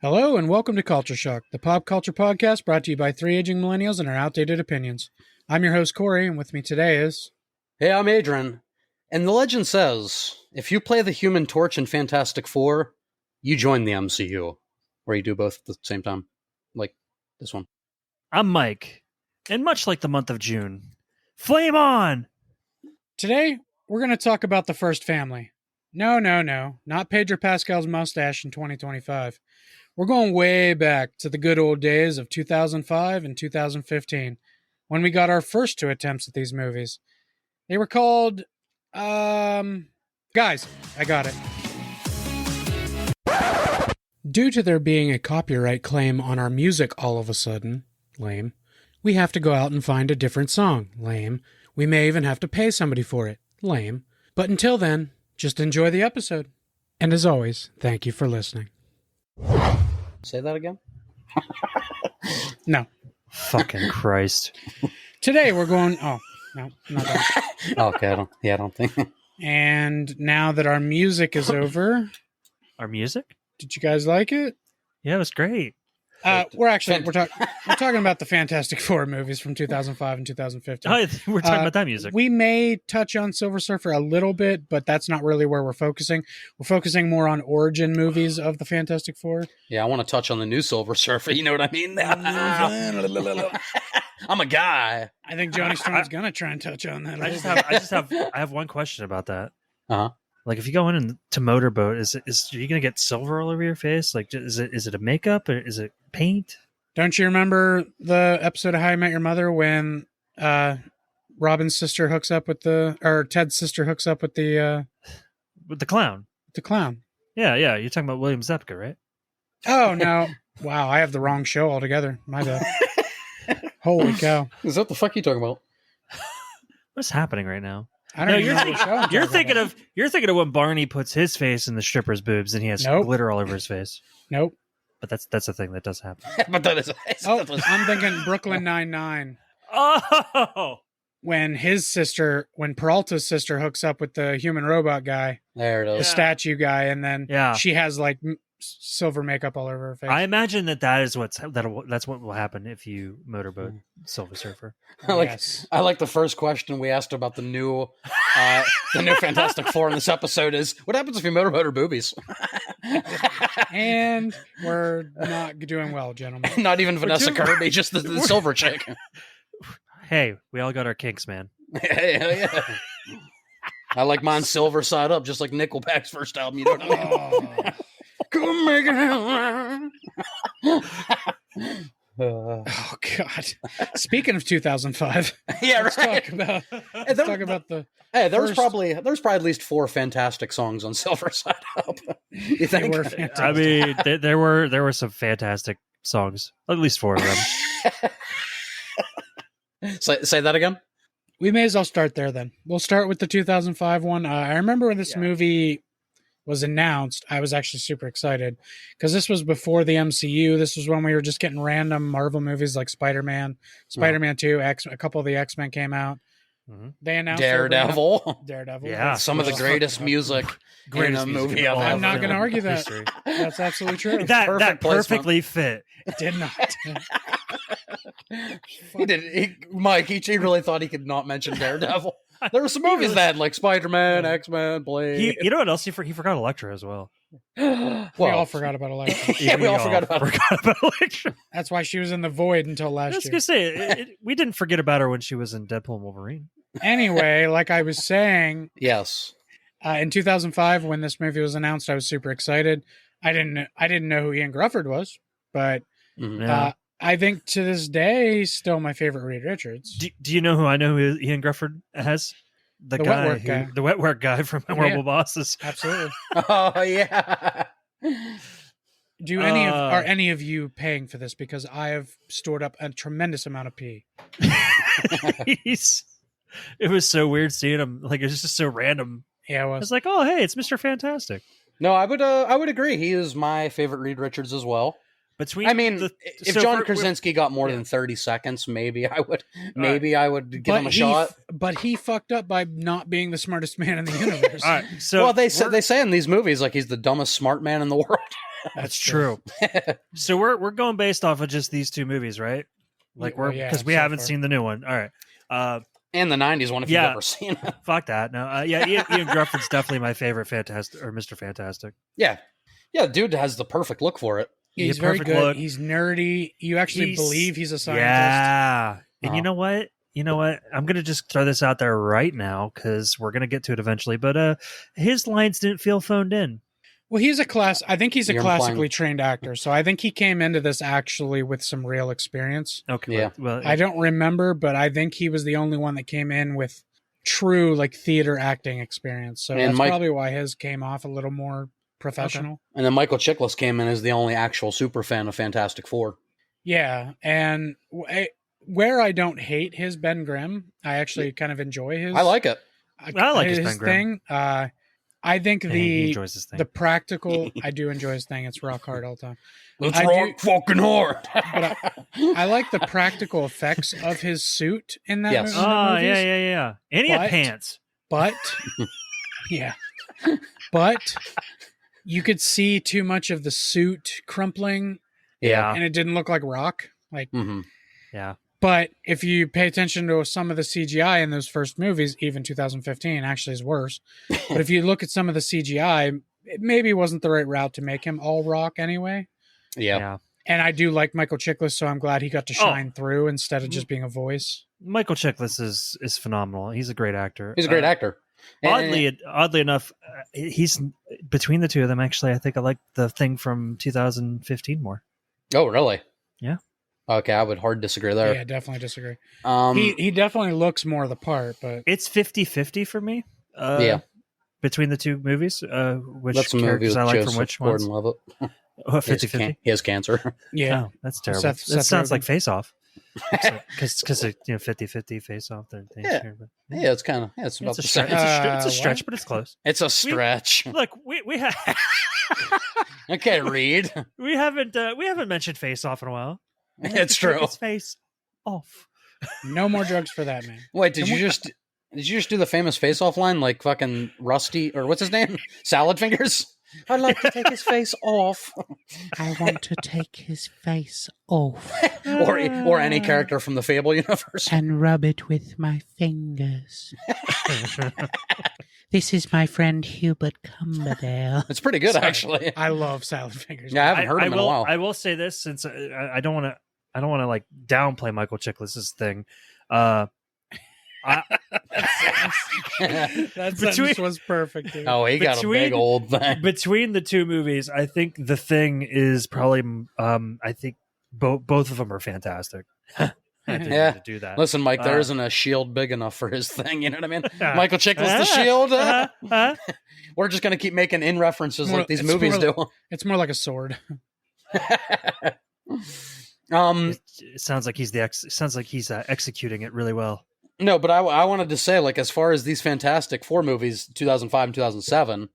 Hello and welcome to Culture Shock, the pop culture podcast brought to you by three aging millennials and our outdated opinions. I'm your host, Corey, and with me today is... Hey, I'm Adrian. And the legend says, if you play the Human Torch in Fantastic Four, you join the MCU. Where you do both at the same time. Like this one. I'm Mike. And much like the month of June, flame on! Today, we're going to talk about the first family. No, not Pedro Pascal's mustache in 2025. We're going way back to the good old days of 2005 and 2015, when we got our first two attempts at these movies. They were called, Guys, I got it. Due to there being a copyright claim on our music all of a sudden, lame, we have to go out and find a different song, lame. We may even have to pay somebody for it, lame. But until then, just enjoy the episode. And as always, thank you for listening. Say that again? No. Fucking Christ. Today we're going... Oh, no, not that. Okay, I don't think... And now that our music is over... Our music? Did you guys like it? Yeah, it was great. We're talking about the Fantastic Four movies from 2005 and 2015. Oh, we're talking about that music. We may touch on Silver Surfer a little bit, but that's not really where we're focusing. We're focusing more on origin movies of the Fantastic Four. Yeah, I want to touch on the new Silver Surfer. You know what I mean? I'm a guy. I think Johnny Storm's gonna try and touch on that. I have one question about that. Uh-huh. Like, if you go in to motorboat, is you gonna get silver all over your face? Like, is it a makeup or is it paint? Don't you remember the episode of How I Met Your Mother when Robin's sister hooks up with Ted's sister hooks up with the clown? The clown. Yeah. You're talking about William Zepka, right? Oh no! Wow, I have the wrong show altogether. My bad. Holy cow! Is that the fuck you talking about? What's happening right now? I don't know what show I'm you're talking thinking about. you're thinking of when Barney puts his face in the stripper's boobs and he has Nope. glitter all over his face. Nope. But that's a thing that does happen. But that is... I'm thinking Brooklyn Nine-Nine. Oh, When Peralta's sister hooks up with the human robot guy, There it the is. statue guy, and then Yeah. she has like silver makeup all over her face. I imagine that's what will happen if you motorboat Silver Surfer. Yes. I like the first question we asked about the new Fantastic Four in this episode is, what happens if you motorboat her boobies? And we're not doing well, gentlemen. Not even Vanessa too- Kirby, just the silver chick. Hey, we all got our kinks, man. Yeah. I like mine silver side up, just like Nickelback's first album. You know what I mean? Oh. Come make it. Oh God! Speaking of 2005, Yeah, let's right. talk about the. Hey, there's first- probably at least 4 fantastic songs on Silver Side Up. You They think? were fantastic. I mean, there were some fantastic songs. At least 4 of them. Say that again. We may as well start there then. We'll start with the 2005 one. I remember when this movie was announced, I was actually super excited because this was before the MCU. This was when we were just getting random Marvel movies like Spider-Man 2, a couple of the X-Men came out. Mm-hmm. They announced Daredevil. Yeah. Some of the greatest music in a movie I've I'm ever. not going to argue that. history. That's absolutely true. That Perfect placement. perfectly fit. It did not. He did. Mike, he really thought he could not mention Daredevil. There were some movies that, like Spider-Man, X-Men, Blade. You know what else he forgot? Electra as well. We all forgot about Elektra. Yeah, we all forgot about Electra. That's why she was in the void until I last was year. gonna say we didn't forget about her when she was in Deadpool and Wolverine. Anyway, like I was saying, Yes. in 2005 when this movie was announced, I was super excited. I didn't know who Ian Grufford was, but Mhm. Yeah. I think to this day he's still my favorite Reed Richards. Do you know who I know who Ian Grufford has? The wet work guy. The wet work guy from Horrible Bosses. Absolutely. Oh yeah. Are any of you paying for this? Because I have stored up a tremendous amount of pee. It was so weird seeing him. Like, it was just so random. Yeah, it I was. was like, oh, hey, it's Mr. Fantastic. No, I would agree. He is my favorite Reed Richards as well. Between I mean, if so John for- Krasinski got more than 30 seconds, maybe I would give him a shot. But he fucked up by not being the smartest man in the universe. All right, so Well, they say in these movies like he's the dumbest smart man in the world. That's true. So we're going based off of just these two movies, right? Like Well, we yeah, haven't far. seen the new one. All right. And the 90s one if Yeah. you've ever seen it. Fuck that. No. Yeah, Ian Grufford's definitely my favorite Fantastic or Mr. Fantastic. Yeah. Yeah, dude has the perfect look for it. He's very good. Look. He's nerdy. You actually believe he's a scientist. Yeah. And Uh-huh. you know what? I'm going to just throw this out there right now because we're going to get to it eventually. But his lines didn't feel phoned in. Well, I think he's a You're classically implying- trained actor. So I think he came into this actually with some real experience. Okay. Yeah. Well, I don't remember, but I think he was the only one that came in with true like theater acting experience. So And that's Mike- probably why his came off a little more professional. And then Michael Chiklis came in as the only actual super fan of Fantastic Four. Yeah, and where I don't hate his Ben Grimm, I actually kind of enjoy his. I like it. I like his Ben Grimm. thing. I think he enjoys his thing. the practical. I do enjoy his thing. It's rock hard all the time. Let's I rock fucking hard. But I like the practical effects of his suit in that. Yes. in the Oh, movies. yeah. And he had But- pants. But yeah, but you could see too much of the suit crumpling, Yeah. and it didn't look like rock. Like, hmm Yeah. but if you pay attention to some of the CGI in those first movies, even 2015 actually is worse. But if you look at some of the CGI, it maybe wasn't the right route to make him all rock anyway. Yeah. And I do like Michael Chiklis, so I'm glad he got to shine through instead of just being a voice. Michael Chiklis is phenomenal. He's a great actor. He's a great actor. And- Oddly enough, he's between the two of them. Actually, I think I like the thing from 2015 more. Oh, really? Yeah. Okay, I would hard disagree there. Yeah, definitely disagree. Um, He definitely looks more the part, but It's 50-50 for me. Yeah. Between the two movies, which that's a movie characters with I like Joseph from which ones? Gordon-Levitt. Oh, He has 50-50. He has cancer. yeah. Oh, that's terrible. Seth That sounds Rogen. like Face Off. Because 50-50 Face Off. Yeah. Yeah, it's kind of it's about It's a, the stretch, same. it's a What? stretch, but it's close. It's a stretch. Look, we have Okay, Reed. we haven't mentioned Face Off in a while. It's true. It's Face Off. No more drugs for that man. Wait, did you just do the famous face-off line like fucking Rusty or what's his name? Salad Fingers? I'd like to take his face off. I want to take his face off or any character from the Fable universe. and rub it with my fingers. This is my friend Hubert Cumberdale. It's pretty good, Sorry. actually. I love salad fingers. Yeah, I haven't heard him in a while. I will say this since I don't want to like downplay Michael Chiklis's thing. That sentence was perfect. Dude. Oh, he got a big old thing. Between the two movies, I think The Thing is probably. I think both of them are fantastic. I didn't Yeah. mean to do that. Listen, Mike, there isn't a shield big enough for his thing. You know what I mean? Uh, Michael Chiklis the shield. Huh? We're just gonna keep making in references More- like these it's movies do. more- It's more like a sword. It sounds like he's executing it really well. No, but I wanted to say, like, as far as these Fantastic Four movies, 2005 and 2007,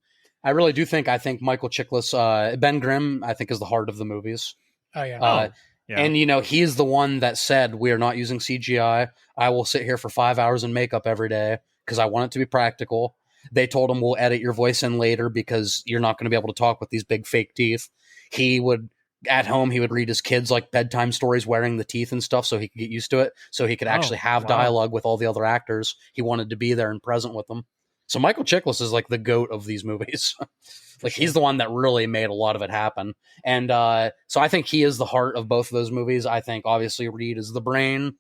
I really do think Michael Chiklis, Ben Grimm, I think is the heart of the movies. Oh yeah. Yeah. And, you know, he's the one that said, we are not using CGI. I will sit here for 5 hours in makeup every day because I want it to be practical. They told him, we'll edit your voice in later because you're not going to be able to talk with these big fake teeth. At home, he would read his kids like bedtime stories wearing the teeth and stuff so he could get used to it, so he could actually have wow. dialogue with all the other actors. He wanted to be there and present with them. So Michael Chiklis is like the GOAT of these movies. Like he's the one that really made a lot of it happen. And so I think he is the heart of both of those movies. I think obviously Reed is the brain.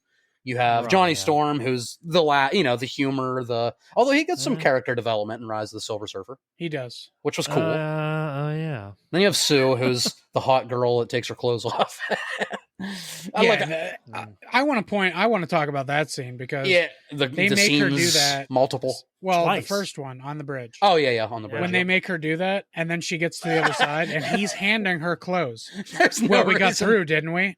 You have Right, Johnny yeah. Storm, who's the the humor, although he gets some character development in Rise of the Silver Surfer, He does. which was cool. Oh yeah. Then you have Sue, who's the hot girl that takes her clothes off. I want to talk about that scene because the they the make her do scenes, that. multiple. Well, Twice. the first one on the bridge. Oh yeah, on the bridge. When they make her do that, and then she gets to the other side, and he's handing her clothes. There's no Well, we got reason- through, didn't we?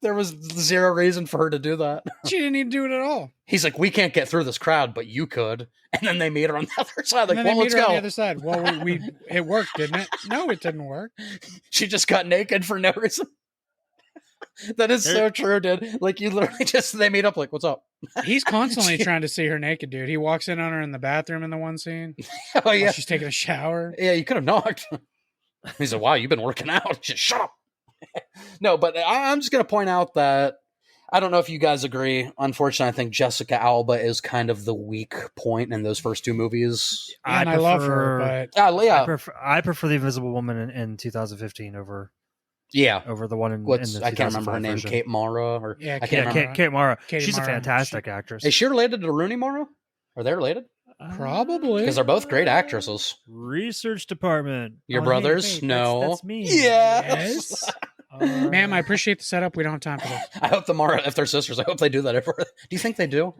There was zero reason for her to do that. She didn't even do it at all. He's like, we can't get through this crowd, but you could. And then they meet her on the other side. Like, And then well, they let's meet her on the go. other side. Well, it worked, didn't it? No, it didn't work. She just got naked for no reason. That is so true, dude. Like, you literally they meet up like, what's up? He's constantly trying to see her naked, dude. He walks in on her in the bathroom in the one scene. Oh while yeah, she's taking a shower. yeah. You could have knocked. He said, "Wow, you've been working out." Just shut up. No, but I'm just going to point out that I don't know if you guys agree. Unfortunately, I think Jessica Alba is kind of the weak point in those first two movies. And I love her, but Yeah, I prefer the Invisible Woman in 2015 over yeah. the one in What's the I can't remember her 2005 name. version. Kate Mara, or Yeah, I can't remember. Kate Mara. Katie She's Mara. a fantastic actress. Is she related to Rooney Mara? Are they related? Probably. Because they're both great actresses. Research department. Your Oh, brothers? hey, No. That's me. Yes. Ma'am, I appreciate the setup. We don't have time for this. I hope the Mara, if they're sisters, I hope they do that. Do you think they do?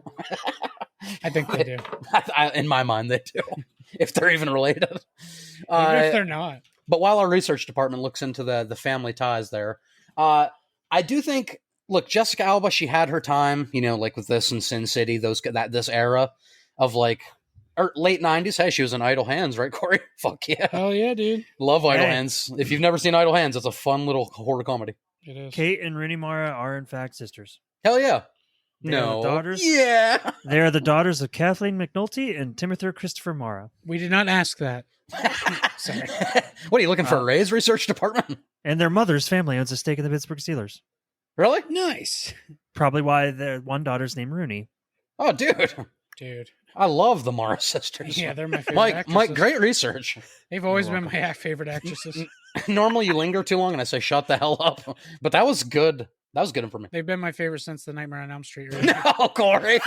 I think they do. In my mind, they do. If they're even related. Even if they're not. But while our research department looks into the family ties there, I do think, look, Jessica Alba, she had her time, like with this and Sin City, this era of like, or late 90s. Hey, she was in Idle Hands, right, Corey? Fuck yeah. Hell yeah, dude. Love Idle Hands. If you've never seen Idle Hands, it's a fun little horror comedy. It is. Kate and Rooney Mara are in fact sisters. Hell yeah. They are the daughters. Yeah. They are the daughters of Kathleen McNulty and Timothy Christopher Mara. We did not ask that. Sorry. What are you looking for? A raise, research department? And their mother's family owns a stake in the Pittsburgh Steelers. Really? Nice. Probably why their one daughter's named Rooney. Oh, dude. I love the Mara sisters. Yeah, they're my favorite actresses. Mike, great research. They've always been my favorite actresses. Normally you linger too long and I say, shut the hell up. But that was good. That was good for me. They've been my favorite since the Nightmare on Elm Street. Right? No, Corey.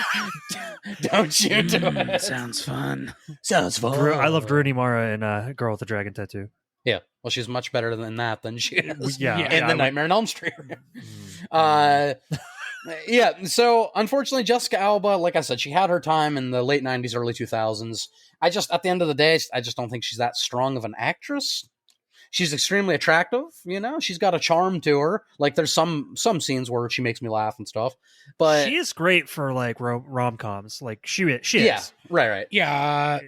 Don't you do it. Sounds fun. Sounds fun. I loved Rooney Mara in Girl with the Dragon Tattoo. Yeah. Well, she's much better than that than she is Yeah, the Nightmare on Elm Street. Yeah, so unfortunately, Jessica Alba, like I said, she had her time in the late 90s, early 2000s. At the end of the day, I just don't think she's that strong of an actress. She's extremely attractive, she's got a charm to her. Like there's some scenes where she makes me laugh and stuff, but she is great for like rom-coms. Like she is. Yeah, right. Yeah,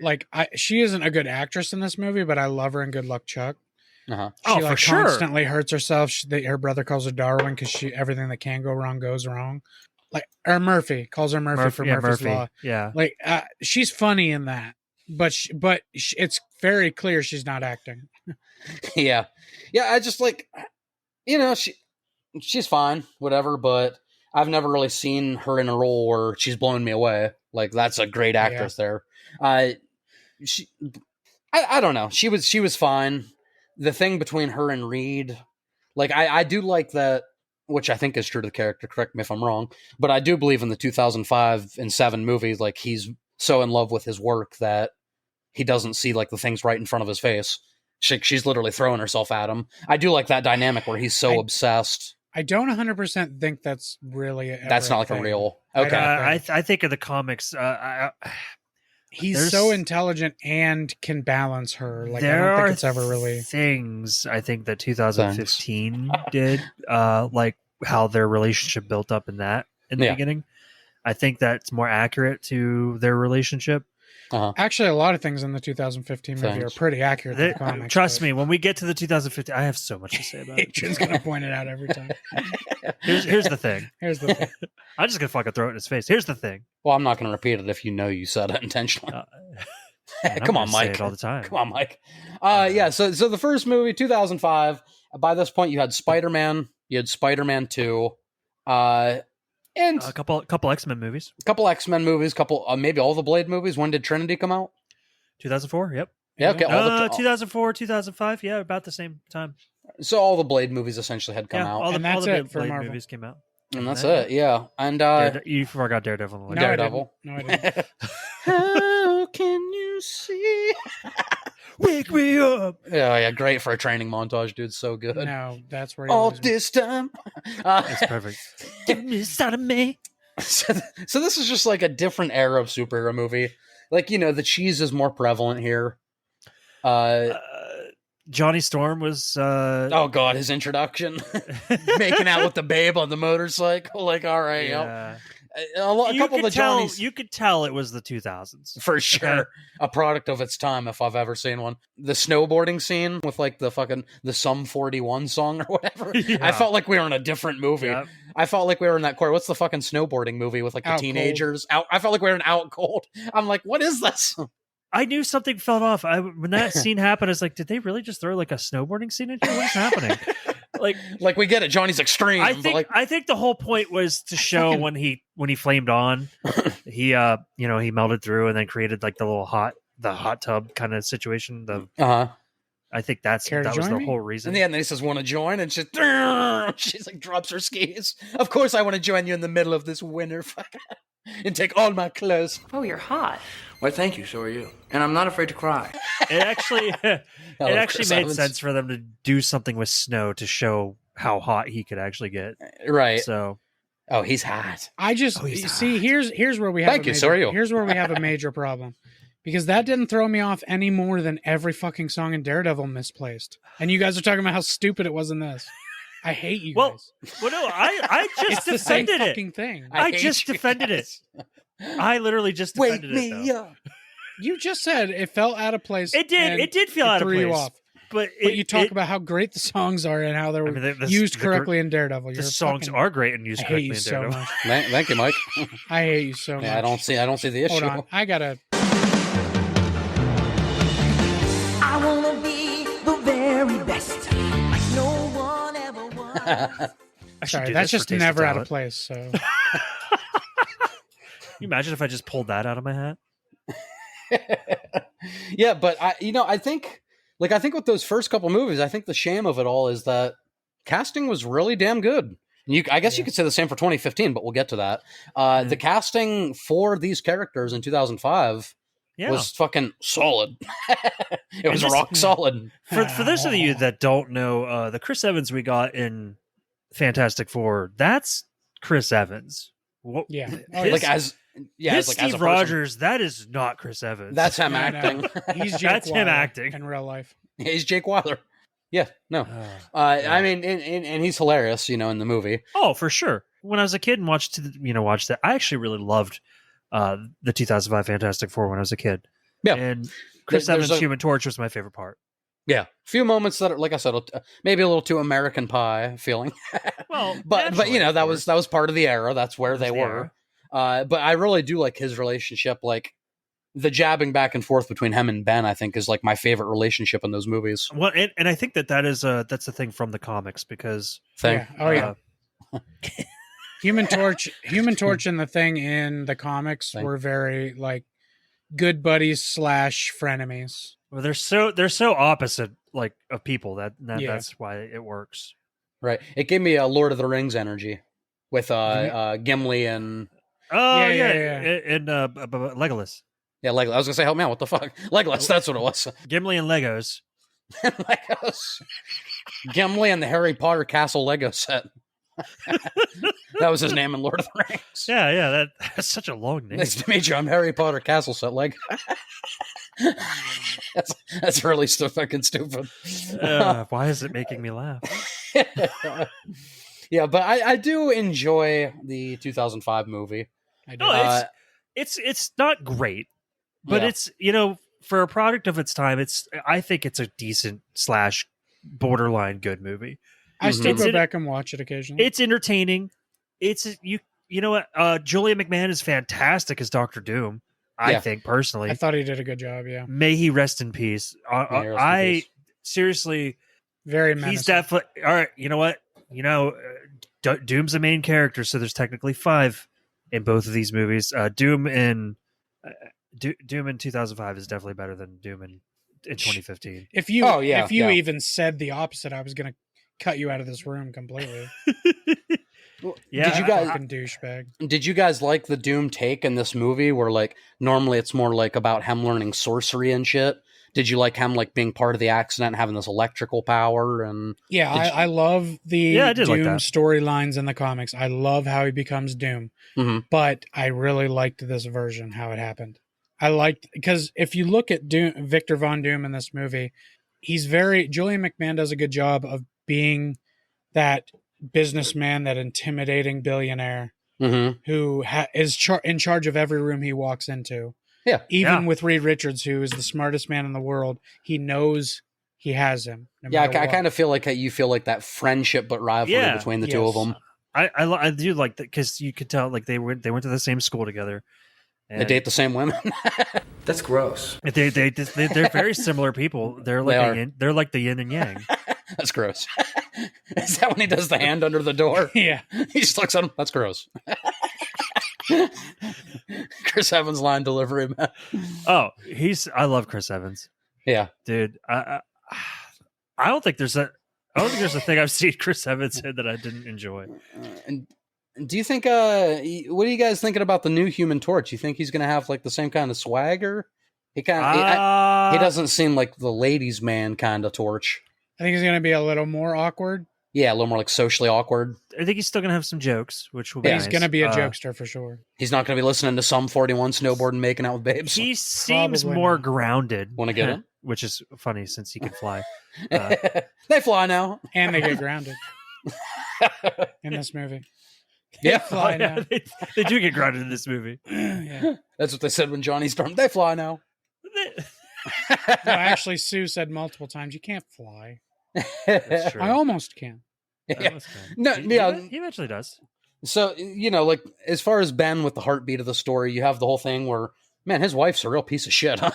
she isn't a good actress in this movie, but I love her in Good Luck Chuck. Uh-huh. She for sure. Constantly hurts herself. Her brother calls her Darwin because everything that can go wrong goes wrong. Or Murphy calls her Murphy for Murphy's Law. Yeah, she's funny in that, but it's very clear she's not acting. yeah. I just she's fine, whatever. But I've never really seen her in a role where she's blown me away. Like that's a great actress there. I don't know. She was fine. The thing between her and Reed, I do like that, which I think is true to the character. Correct me if I'm wrong, but I do believe in the 2005 and 7 movies, he's so in love with his work that he doesn't see the things right in front of his face. She's literally throwing herself at him. I do like that dynamic where he's so obsessed. I don't 100% think that's really. That's not a real. Okay, I think of the comics. He's so intelligent and can balance her. I there don't think are it's ever really things I think that 2015 did, like how their relationship built up in the beginning. I think that's more accurate to their relationship. Uh-huh. Actually, a lot of things in the 2015 movie are pretty accurate to the comics. Trust me, when we get to the 2015, I have so much to say about it. Adrian's going to point it out every time. Here's the thing. I'm just going to fucking throw it in his face. Here's the thing. Well, I'm not going to repeat it if you said it intentionally. Come on, Mike. Say it all the time. Come on, Mike. Yeah. So the first movie, 2005. By this point, you had Spider-Man. You had Spider-Man 2. And a couple X-Men movies. Couple maybe all the Blade movies. When did Trinity come out? 2004. Yep. Yeah. Okay. 2004, 2005. Yeah, about the same time. So all the Blade movies essentially had come out. All the Blade Marvel movies came out. And that's it. Yeah. And you forgot Daredevil. Daredevil. No, I didn't. How can you see? Wake me up. Yeah, great for a training montage, dude. So good. No, that's where all this time. That's perfect. Give me a side of me. So this is just a different era of superhero movie. The cheese is more prevalent here. Johnny Storm was oh god, his introduction. Making out with the babe on the motorcycle. All right, yeah. A couple of the Johnnies. You could tell it was the 2000s. For sure. Okay. A product of its time, if I've ever seen one. The snowboarding scene with the Sum 41 song or whatever. Yeah. I felt like we were in a different movie. Yep. I felt like we were in that what's the fucking snowboarding movie with the teenagers? I felt like we were in Out Cold. I'm like, what is this? I knew something fell off. When that scene happened, I was like, did they really just throw like a snowboarding scene in here? What is happening? Like we get it. Johnny's extreme. I think the whole point was to show when he flamed on, he he melted through and then created like the hot tub kind of situation. I think that was the whole reason. And then he says, "Want to join?" And she's like, drops her skis. Of course, I want to join you in the middle of this winter and take all my clothes. Oh, you're hot. Well, thank you. So are you. And I'm not afraid to cry. It actually made sense for them to do something with snow to show how hot he could actually get. Right. So, he's hot. I just see here's where we have. Here's where we have a major problem. Because that didn't throw me off any more than every fucking song in Daredevil misplaced. And you guys are talking about how stupid it was in this. I hate you guys. Well, no, I just defended the same it. Fucking thing. I just defended it. I literally just defended it. Though. You just said it felt out of place. It did. It did feel out of place. Threw you off. But you talk about how great the songs are and how they're used correctly in Daredevil. The songs are great and used correctly in Daredevil. So much. Thank you, Mike. I hate you so much. Yeah, I don't see the issue. Hold on, I gotta. I wanna be the very best, like no one ever was. Sorry, that's just never out of place. So, can you imagine if I just pulled that out of my hat? Yeah, but I think with those first couple movies, I think the shame of it all is that casting was really damn good. I guess you could say the same for 2015, but we'll get to that. The casting for these characters in 2005 was fucking solid. It was rock solid. For those of you that don't know, the Chris Evans we got in Fantastic Four, that's Chris Evans. Steve Rogers, that is not Chris Evans. That's him acting. He's Jake him acting in real life. He's Jake Wilder. Yeah, no. I mean, and he's hilarious, in the movie. Oh, for sure. When I was a kid and watched that, I actually really loved the 2005 Fantastic Four when I was a kid. Yeah, and Chris Evans' Human Torch was my favorite part. Yeah, a few moments that are, like I said, maybe a little too American Pie feeling. Well, but that was part of the era. That's where they were. But I really do like his relationship. Like the jabbing back and forth between him and Ben, I think, is like my favorite relationship in those movies. Well, and I think that's the thing from the comics because Human Torch and the Thing in the comics were very like good buddies / frenemies. Well, they're so opposite like of people that's why it works. Right. It gave me a Lord of the Rings energy with Gimli and and Legolas. Yeah, Legolas. I was gonna say, help me out. What the fuck? Legolas. That's what it was. Gimli and Legos. Legos. Gimli and the Harry Potter Castle Lego set. That was his name in Lord of the Rings. Yeah, that's such a long name. Nice to meet you. I'm Harry Potter Castle set Lego. That's really fucking stupid. Why is it making me laugh? Yeah, but I do enjoy the 2005 movie. I do. No, it's not great, but it's for a product of its time, I think it's a decent / borderline good movie. I still go back and watch it occasionally. It's entertaining. It's you know what? Julian McMahon is fantastic as Dr. Doom. I think personally, I thought he did a good job. Yeah, may he rest in peace. Seriously, very menacing. He's definitely all right. You know what? Doom's a main character, so there's technically 5 in both of these movies. Doom in 2005 is definitely better than Doom in 2015. If you even said the opposite, I was going to cut you out of this room completely. Did you guys fucking douchebag? Did you guys like the Doom take in this movie where like normally it's more like about him learning sorcery and shit? Did you like him like being part of the accident and having this electrical power? And I love the Doom storylines in the comics. I love how he becomes Doom, but I really liked this version, how it happened. I liked because if you look at Victor Von Doom in this movie, Julian McMahon does a good job of being that businessman, that intimidating billionaire who is in charge of every room he walks into. Yeah. Even with Reed Richards, who is the smartest man in the world, he knows he has him. I kind of feel like you feel like that friendship but rivalry between the two of them. I do like that because you could tell like they went to the same school together. They date the same women. That's gross. They're very similar people. They're like they're like the yin and yang. That's gross. Is that when he does the hand under the door? Yeah. He just looks at him. That's gross. Chris Evans line delivery, man. Oh, I love Chris Evans. Yeah, dude. I don't think there's a thing I've seen Chris Evans in that I didn't enjoy. And do you think? What are you guys thinking about the new Human Torch? You think he's going to have like the same kind of swagger? He doesn't seem like the ladies' man kind of Torch. I think he's going to be a little more awkward. Yeah, a little more like socially awkward. I think he's still going to have some jokes, which will be He's nice. going to be a jokester for sure. He's not going to be listening to Sum 41 snowboarding, making out with babes. He seems Probably more not. grounded. Want to get him? Which is funny since he can fly. They fly now. And they get grounded in this movie. Yeah. Fly now. They do get grounded in this movie. Yeah. That's what they said when Johnny stormed. They fly now. No, actually, Sue said multiple times, you can't fly. That's true. I almost can. Yeah. No, He eventually does. So, like as far as Ben with the heartbeat of the story, you have the whole thing where, man, his wife's a real piece of shit, huh?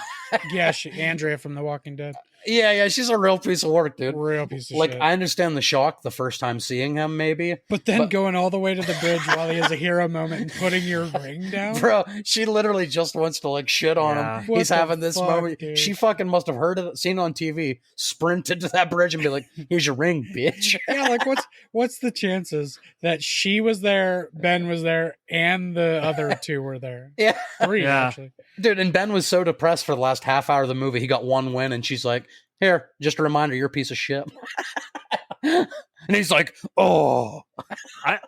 Yeah, Andrea from The Walking Dead. Yeah, she's a real piece of work, dude. Real piece of Like, shit. I understand the shock the first time seeing him, maybe. But then going all the way to the bridge while he has a hero moment and putting your ring down? Bro, she literally just wants to, like, shit on Yeah. him. What He's the having this fuck, moment. dude? She fucking must have heard it, seen it on TV, sprinted to that bridge and be like, here's your ring, bitch. Yeah, like what's the chances that she was there, Ben was there, and the other two were there? Yeah. 3, Yeah. actually. Dude, and Ben was so depressed for the last half hour of the movie. He got one win, and she's like, here, just a reminder, you're a piece of shit. And he's like, oh,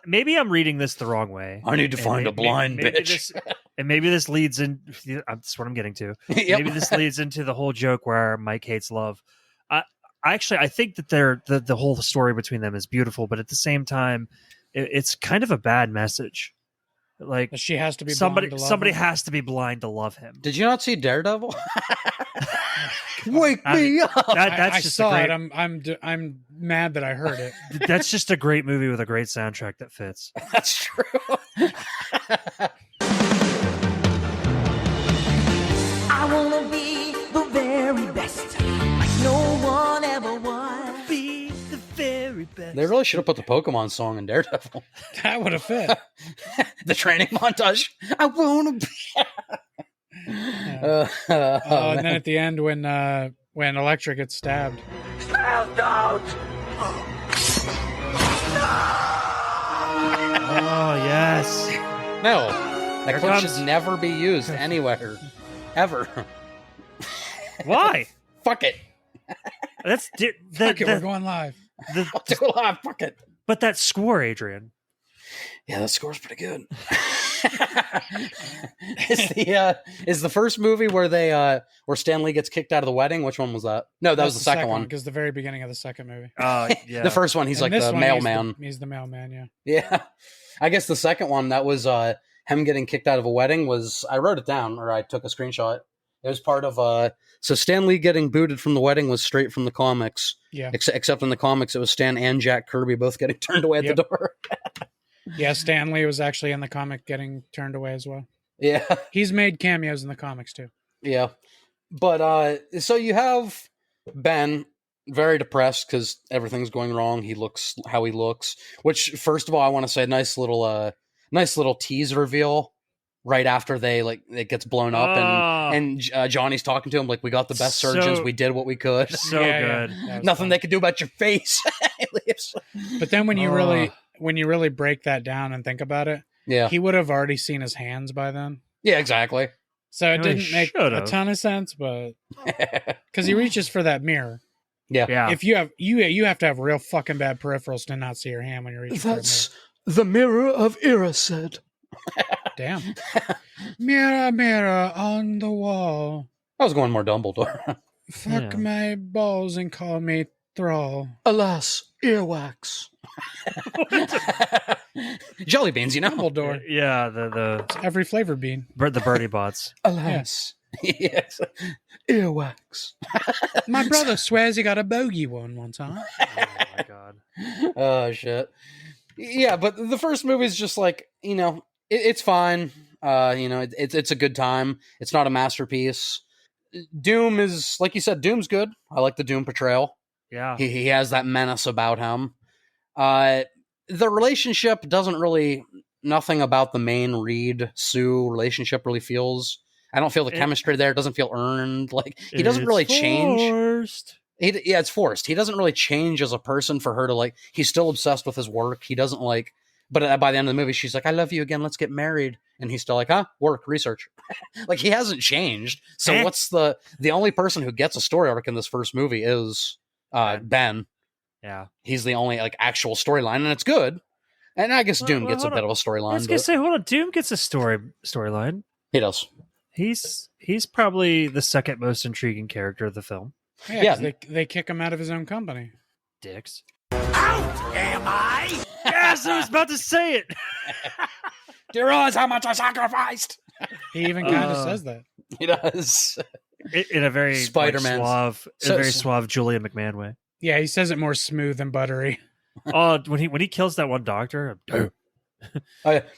Maybe I'm reading this the wrong way. I need to find a blind bitch. Maybe this leads in. That's what I'm getting to. Yep. Maybe this leads into the whole joke where Mike hates love. I think that the whole story between them is beautiful, but at the same time, it's kind of a bad message. Like That she has to be somebody blind to love him. has to be blind to love him. Did you not see Daredevil? Wake me up. That's I just saw a it. great, I'm mad that I heard it. That's just a great movie with a great soundtrack that fits. That's true. I wanna be the very best, like no one ever was. Be the very best. They really should have put the Pokemon song in Daredevil. That would have fit. The training montage. I wanna be. Yeah. And then at the end, when Electric gets stabbed, Oh yes. No, that Here clip comes- should never be used anywhere, ever. Why? Fuck it. That's fuck it, we're going live. I'll do it live. Fuck it. But that score, Adrian. Yeah, that score's pretty good. Is the first movie where where Stan Lee gets kicked out of the wedding? Which one was that? No, that was the second one. because the very beginning of the second movie. Oh yeah. The first one, he's And like this the one, mailman. He's the mailman. Yeah. Yeah, I guess the second one that was him getting kicked out of a wedding was. I wrote it down or I took a screenshot. It was part of so Stan Lee getting booted from the wedding was straight from the comics. Yeah. Except in the comics, it was Stan and Jack Kirby both getting turned away at the door. Yeah, Stan Lee was actually in the comic getting turned away as well. Yeah. He's made cameos in the comics too. Yeah. But so you have Ben very depressed because everything's going wrong. He looks how he looks, which first of all, I want to say nice little tease reveal right after it gets blown up and Johnny's talking to him like, we got the best surgeons. We did what we could. So Yeah, good. yeah. That was Nothing fun. they could do about your face. But then when you really break that down and think about it, Yeah. he would have already seen his hands by then. Yeah, exactly. So it No, he didn't make a should've. ton of sense, but because he reaches for that mirror. Yeah. Yeah. If you have to have real fucking bad peripherals to not see your hand when you're reaching for a the mirror of Erasid. mirror. Damn. Mirror, mirror on the wall. I was going more Dumbledore. Fuck Yeah. my balls and call me thrall. Alas, earwax. Jelly beans, you know. Dumbledore. Yeah. The It's every flavor bean. birdie bots. Alas, yes, earwax. My brother swears he got a bogey one time. Oh my god. Oh shit. Yeah, but the first movie is just like it's fine. It's a good time. It's not a masterpiece. Doom is, like you said, Doom's good. I like the Doom portrayal. Yeah. He has that menace about him. The relationship doesn't really, nothing about the main Reed-Sue relationship really feels, I don't feel the chemistry there. It doesn't feel earned. Like, he doesn't really change. It's forced. He doesn't really change as a person for her to, like, he's still obsessed with his work. He doesn't, like, but by the end of the movie, she's like, I love you again. Let's get married. And he's still like, work, research. Like, he hasn't changed. So what's the only person who gets a story arc in this first movie is Ben. Yeah. He's the only, like, actual storyline, and it's good. And I guess Doom gets a bit of a storyline. I was going to say, hold on. Doom gets a storyline. He does. He's probably the second most intriguing character of the film. Yeah. They kick him out of his own company. Dicks. Out am I? Yes, I was about to say it. Do you realize how much I sacrificed? He even kind of says that. He does. In a very Spider-Man. suave Julia McMahon way. Yeah, he says it more smooth and buttery. Oh, when he kills that one doctor.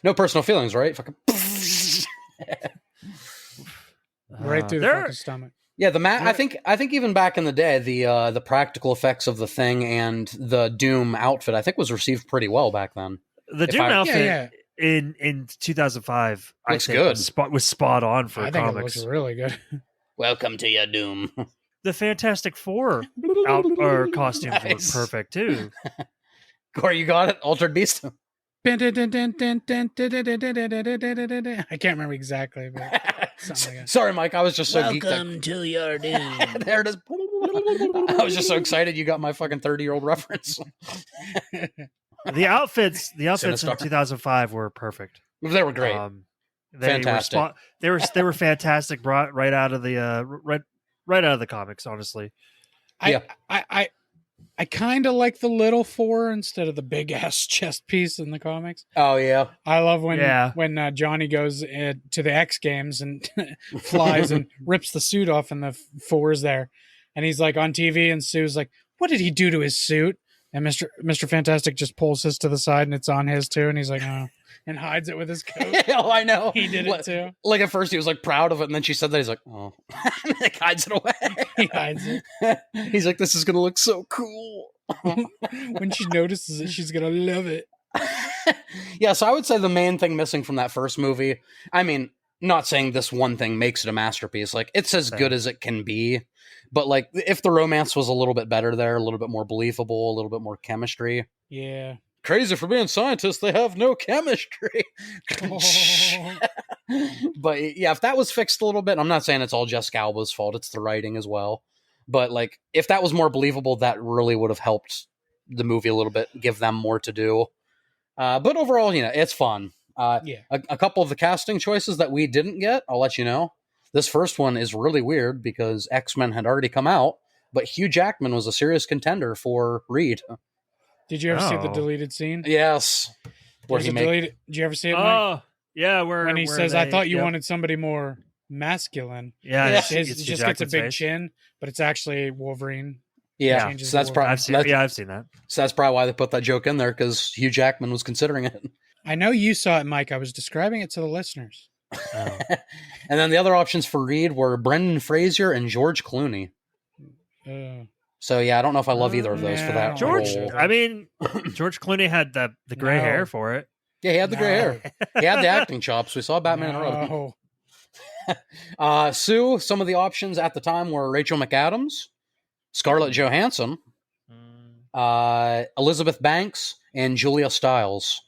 No personal feelings, right? Fucking right through the fucking stomach. Yeah, I think even back in the day, the practical effects of the Thing and the Doom outfit, I think, was received pretty well back then. The Doom outfit in 2005, looks I think, good. Was spot on for I think comics. it looks really good. Welcome to your Doom. The Fantastic Four costumes look perfect too. Corey, you got it. Altered Beast. I can't remember exactly, but something like that. Sorry, Mike. I was just so geeked. Welcome to your doom. There it is. I was just so excited you got my fucking 30-year-old reference. The outfits in 2005 were perfect. They were great. Fantastic. They were fantastic. Brought right out of the right out of the comics. Honestly, I kind of like the little four instead of the big ass chest piece in the comics. Oh yeah, I love when Johnny goes to the X Games and flies and rips the suit off, and the four's there, and he's like on TV, and Sue's like, "What did he do to his suit?" And Mr. Fantastic just pulls his to the side, and it's on his too, and he's like, "Oh," and hides it with his coat. Oh, I know. He did it too. Like at first he was like proud of it, and then she said that he's like, "Oh," like hides it away. He hides it. He's like, "This is gonna look so cool." When she notices it, she's gonna love it. Yeah, so I would say the main thing missing from that first movie, I mean, not saying this one thing makes it a masterpiece, like it's as good as it can be, but like if the romance was a little bit better there, a little bit more believable, a little bit more chemistry. Yeah. Crazy for being scientists, they have no chemistry. But yeah, if that was fixed a little bit, I'm not saying it's all Jessica Alba's fault, it's the writing as well. But like, if that was more believable, that really would have helped the movie a little bit, give them more to do. But overall, it's fun. A couple of the casting choices that we didn't get, I'll let you know. This first one is really weird because X-Men had already come out, but Hugh Jackman was a serious contender for Reed. Did you ever see the deleted scene? Yes. Did you ever see it, Mike? Oh, yeah. When he says, "I thought you wanted somebody more masculine." Yeah, it just gets a big chin, but it's actually Wolverine. Yeah, so that's probably I've seen that. So that's probably why they put that joke in there, because Hugh Jackman was considering it. I know you saw it, Mike. I was describing it to the listeners. Oh. And then the other options for Reed were Brendan Fraser and George Clooney. So yeah, I don't know if I love either of those for that role. I mean, George Clooney had the gray hair for it. Yeah, he had the gray hair. He had the acting chops. We saw Batman and Robin. Sue, some of the options at the time were Rachel McAdams, Scarlett Johansson, Elizabeth Banks, and Julia Stiles.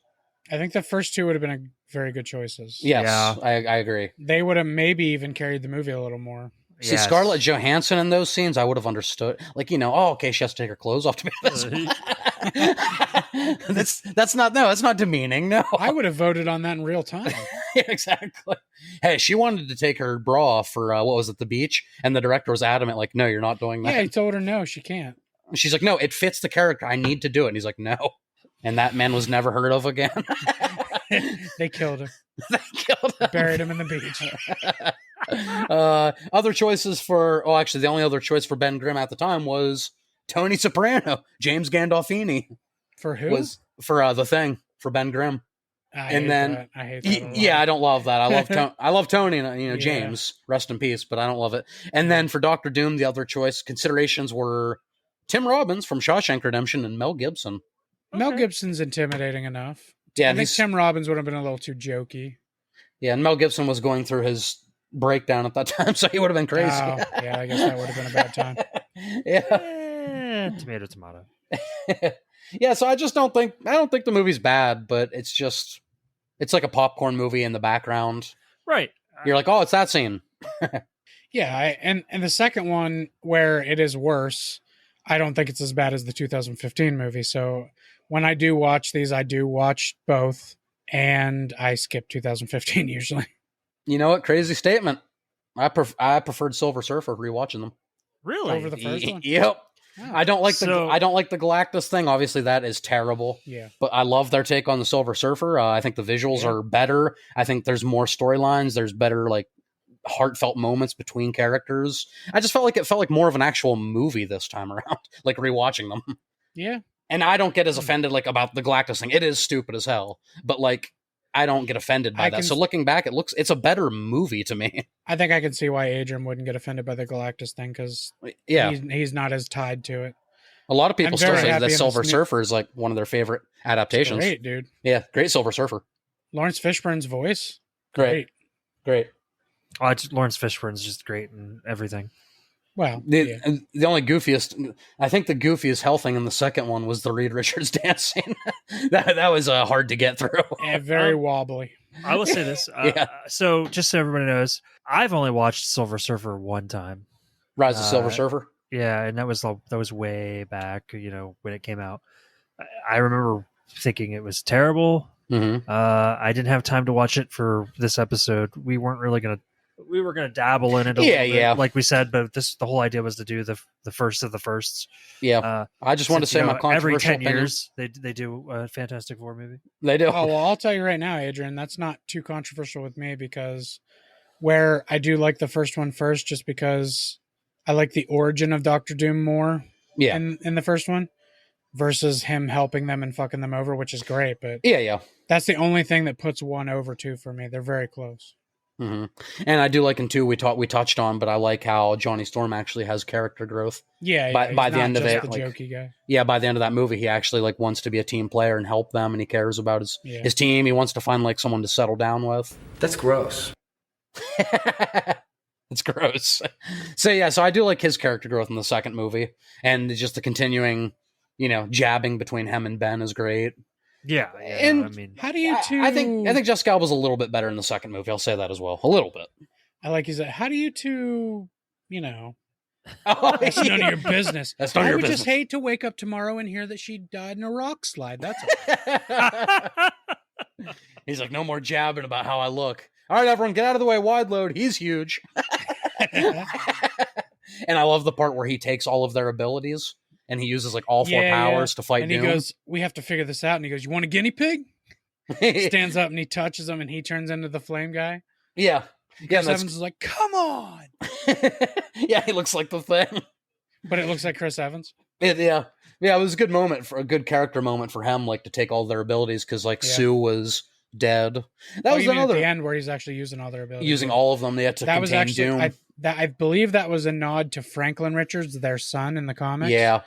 I think the first two would have been very good choices. Yes, yeah. I agree. They would have maybe even carried the movie a little more. See, Scarlett Johansson in those scenes, I would have understood. Like, okay, she has to take her clothes off to be this. That's not demeaning. No, I would have voted on that in real time. Yeah, exactly. Hey, she wanted to take her bra off for what was it, the beach, and the director was adamant, like, "No, you're not doing that." Yeah, he told her no, she can't. She's like, "No, it fits the character. I need to do it." And he's like, "No," and that man was never heard of again. They killed him. Buried him in the beach. Other choices actually, the only other choice for Ben Grimm at the time was Tony Soprano. James Gandolfini. For who? Was for The Thing, for Ben Grimm. I and hate then that. I hate that a lot. yeah, I don't love that. I love Tony and Yeah. James, rest in peace, but I don't love it. And then for Doctor Doom, the other choice considerations were Tim Robbins from Shawshank Redemption and Mel Gibson. Mel Gibson's intimidating enough. Yeah, I think Tim Robbins would have been a little too jokey. Yeah, and Mel Gibson was going through his breakdown at that time, so he would have been crazy. Oh, yeah, I guess that would have been a bad time. Yeah. Tomato. Yeah, so I don't think the movie's bad, but it's like a popcorn movie in the background. Right. You're like, oh, it's that scene. Yeah, and the second one where it is worse, I don't think it's as bad as the 2015 movie. So when I do watch these, I do watch both, and I skip 2015 usually. You know what? Crazy statement. I preferred Silver Surfer rewatching them. Really? Over the first one? Yep. Oh. I don't like the Galactus thing. Obviously, that is terrible. Yeah. But I love their take on the Silver Surfer. I think the visuals are better. I think there's more storylines. There's better like heartfelt moments between characters. I just felt like more of an actual movie this time around, like rewatching them. Yeah. And I don't get as offended like about the Galactus thing. It is stupid as hell, but like I don't get offended by that. So looking back, it's a better movie to me. I think I can see why Adrian wouldn't get offended by the Galactus thing because he's not as tied to it. A lot of people still say that happy Silver Surfer is like one of their favorite adaptations. Great, dude. Yeah, great Silver Surfer. Lawrence Fishburne's voice. Great. Lawrence Fishburne's just great and everything. Well, the only goofiest, I think the goofiest hell thing in the second one was the Reed Richards dancing. that was hard to get through. And very wobbly. I will say this. So just so everybody knows, I've only watched Silver Surfer one time. Rise of Silver Surfer. Yeah, and that was way back, when it came out. I remember thinking it was terrible. Mm-hmm. I didn't have time to watch it for this episode. We were gonna dabble in it a little bit, like we said, but the whole idea was to do the first of the firsts. Yeah, I just wanted to say my controversial every 10 years they do a Fantastic Four movie. They do. Oh well, I'll tell you right now, Adrian, that's not too controversial with me because where I do like the first one first, just because I like the origin of Doctor Doom more. Yeah. In the first one, versus him helping them and fucking them over, which is great. But yeah, that's the only thing that puts one over two for me. They're very close. Mm-hmm. And I do like in two we touched on, but I like how Johnny Storm actually has character growth. Yeah, by the end of it, the jokey guy. Yeah, by the end of that movie, he actually like wants to be a team player and help them, and he cares about his team. He wants to find like someone to settle down with. That's gross. It's gross. So I do like his character growth in the second movie, and just the continuing, jabbing between him and Ben is great. Yeah, and I mean, how do you two? I think Jessica Alba's a little bit better in the second movie. I'll say that as well, a little bit. I like his. How do you two? Oh, that's none of your business. That's none of your business. I would just hate to wake up tomorrow and hear that she died in a rock slide. That's all. He's like, no more jabbing about how I look. All right, everyone, get out of the way. Wide load. He's huge. And I love the part where he takes all of their abilities and he uses like all four powers to fight Doom. And he goes, we have to figure this out. And he goes, you want a guinea pig? Stands up and he touches him and he turns into the flame guy. Yeah. Chris Evans is like, come on. Yeah, he looks like the thing. But it looks like Chris Evans. Yeah, it was a good moment, for a good character moment for him, like to take all their abilities, because Sue was dead. That was another at the end where he's actually using all their abilities. Using all of them, they had to contain was actually, Doom. I believe that was a nod to Franklin Richards, their son in the comics. Yeah,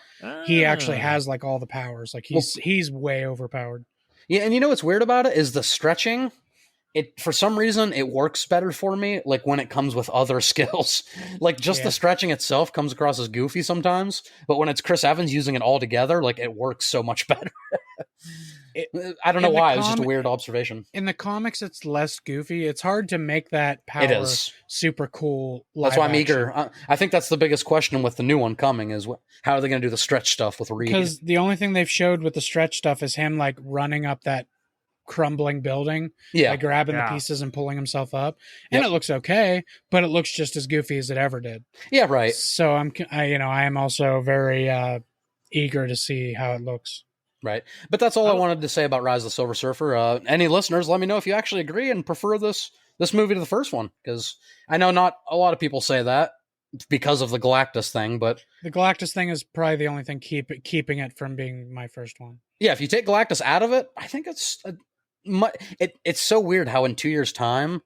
he actually has like all the powers. Like he's way overpowered. Yeah, and you know what's weird about it is the stretching. It, for some reason, it works better for me, like when it comes with other skills. Like just the stretching itself comes across as goofy sometimes, but when it's Chris Evans using it all together, like it works so much better. I don't know why. It was just a weird observation. In the comics, it's less goofy. It's hard to make that power super cool. That's why I'm eager. I think that's the biggest question with the new one coming is how are they going to do the stretch stuff with Reed? Because the only thing they've showed with the stretch stuff is him like running up that crumbling building, like grabbing the pieces and pulling himself up, and it looks okay, but it looks just as goofy as it ever did. Yeah, right. So I am also very eager to see how it looks. Right, but that's all I wanted to say about Rise of the Silver Surfer. Any listeners, let me know if you actually agree and prefer this movie to the first one, because I know not a lot of people say that because of the Galactus thing, but the Galactus thing is probably the only thing keeping it from being my first one. Yeah, if you take Galactus out of it, I think it's It's so weird how in 2 years' time,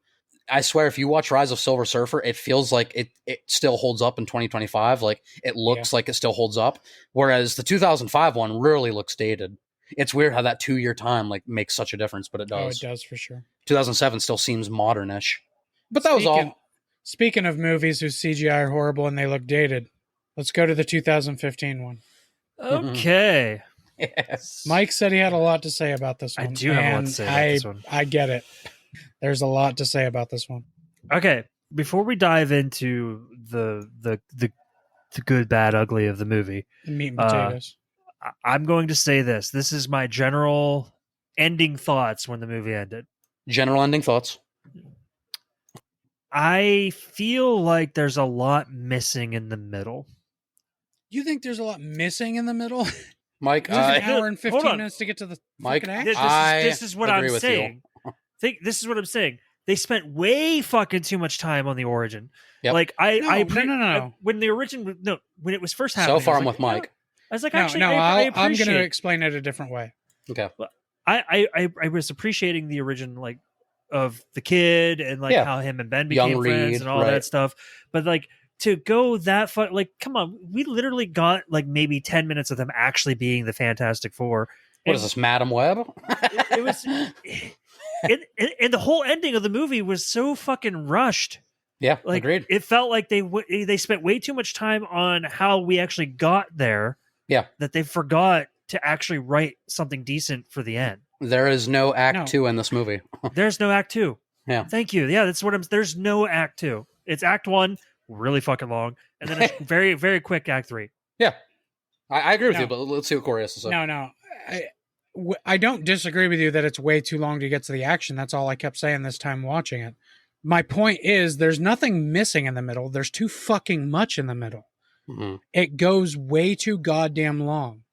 I swear, if you watch Rise of Silver Surfer, it feels like it still holds up in 2025. Like, it looks like it still holds up. Whereas the 2005 one really looks dated. It's weird how that 2 year time like makes such a difference, but it does. Oh, it does for sure. 2007 still seems modernish. But that was all. Speaking of movies whose CGI are horrible and they look dated, let's go to the 2015 one. Okay. Yes. Mike said he had a lot to say about this one. I do have a lot to say about this one. I get it. There's a lot to say about this one. Okay, before we dive into the good, bad, ugly of the movie, The meat and potatoes. I'm going to say this. This is my general ending thoughts when the movie ended. General ending thoughts. I feel like there's a lot missing in the middle. You think there's a lot missing in the middle? Mike, It took an hour and hold 15 on. minutes to get to the Mike, fucking action. This is what I'm saying. This is what I'm saying. They spent way fucking too much time on the origin. Yep. Like No. when it was first happening. So far, I I'm was with like, Mike. I was like, No, actually, no, I I'm going appreciate. to explain it a different way. Okay. I was appreciating the origin, like, of the kid and like how him and Ben became Young friends Reed, and all right. that stuff. But like, to go that far, like, come on, we literally got like maybe 10 minutes of them actually being the Fantastic Four. What is this, Madam Web? It was, and the whole ending of the movie was so fucking rushed. Yeah, Like, agreed. it felt like they spent way too much time on how we actually got there. Yeah. That they forgot to actually write something decent for the end. There is no Act 2 in this movie. There's no Act 2. Yeah. Thank you. Yeah, that's what there's no Act 2. It's Act 1, really fucking long, and then a very, very quick Act 3. Yeah. I agree with you, but let's see what Corey has to say. No. I don't disagree with you that it's way too long to get to the action. That's all I kept saying this time watching it. My point is there's nothing missing in the middle. There's too fucking much in the middle. Mm-hmm. It goes way too goddamn long.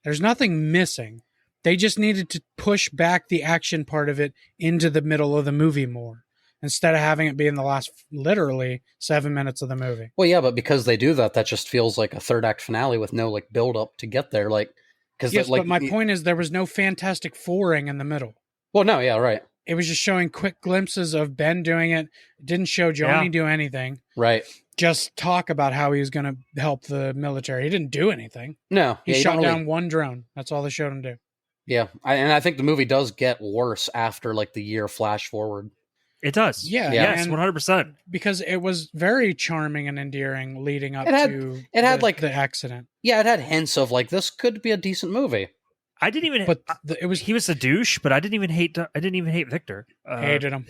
There's nothing missing. They just needed to push back the action part of it into the middle of the movie more, instead of having it be in the last literally 7 minutes of the movie. Well, yeah, but because they do that, that just feels like a third act finale with no like build up to get there. Like, because yes, but my point is there was no Fantastic Fouring in the middle. Well, no, yeah, right. It was just showing quick glimpses of Ben doing it. It didn't show Johnny do anything. Right. Just talk about how he was going to help the military. He didn't do anything. No. He shot down one drone. That's all they showed him do. Yeah. And I think the movie does get worse after like the year flash forward. It does. Yeah. Yes, 100%. Because it was very charming and endearing leading up to the accident. Yeah, it had hints of like, this could be a decent movie. I didn't even. But he was a douche, but I didn't even hate Victor. Hated him.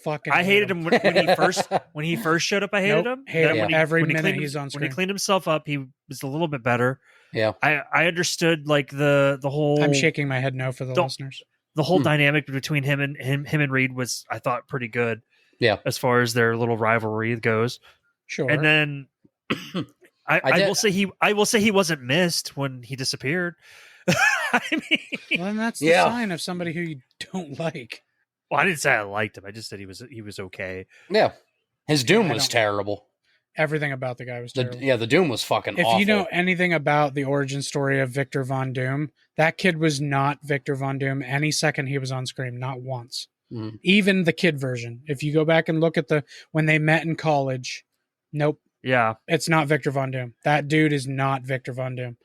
Fucking. I hated him when he first showed up. I hated him. Hated him every minute he's on screen. When he cleaned himself up, he was a little bit better. Yeah, I understood like the whole. I'm shaking my head no for the listeners. The whole dynamic between him and Reed was, I thought, pretty good. Yeah, as far as their little rivalry goes. Sure. And then I will say he wasn't missed when he disappeared. I mean, well, then that's the sign of somebody who you don't like. Well, I didn't say I liked him. I just said he was okay. Yeah, his Doom was terrible. Everything about the guy was terrible. The Doom was fucking awful. If you know anything about the origin story of Victor Von Doom, that kid was not Victor Von Doom any second he was on screen, not once. Mm. Even the kid version. If you go back and look at when they met in college, nope. Yeah. It's not Victor Von Doom. That dude is not Victor Von Doom.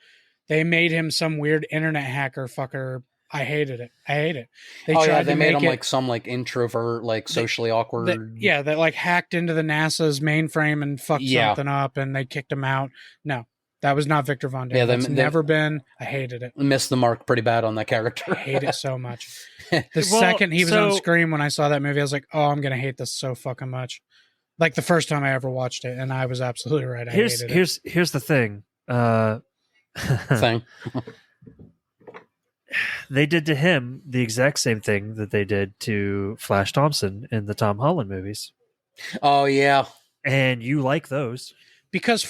They made him some weird internet hacker fucker. I hated it. I hate it. They made him like some like introvert, like socially awkward. That like hacked into the NASA's mainframe and fucked something up, and they kicked him out. No, that was not Victor Von Doom. That's never been. I hated it. Missed the mark pretty bad on that character. I hate it so much. The second he was on screen when I saw that movie, I was like, oh, I'm gonna hate this so fucking much. Like the first time I ever watched it, and I was absolutely right. Here's the thing. They did to him the exact same thing that they did to Flash Thompson in the Tom Holland movies. Oh yeah, and you like those because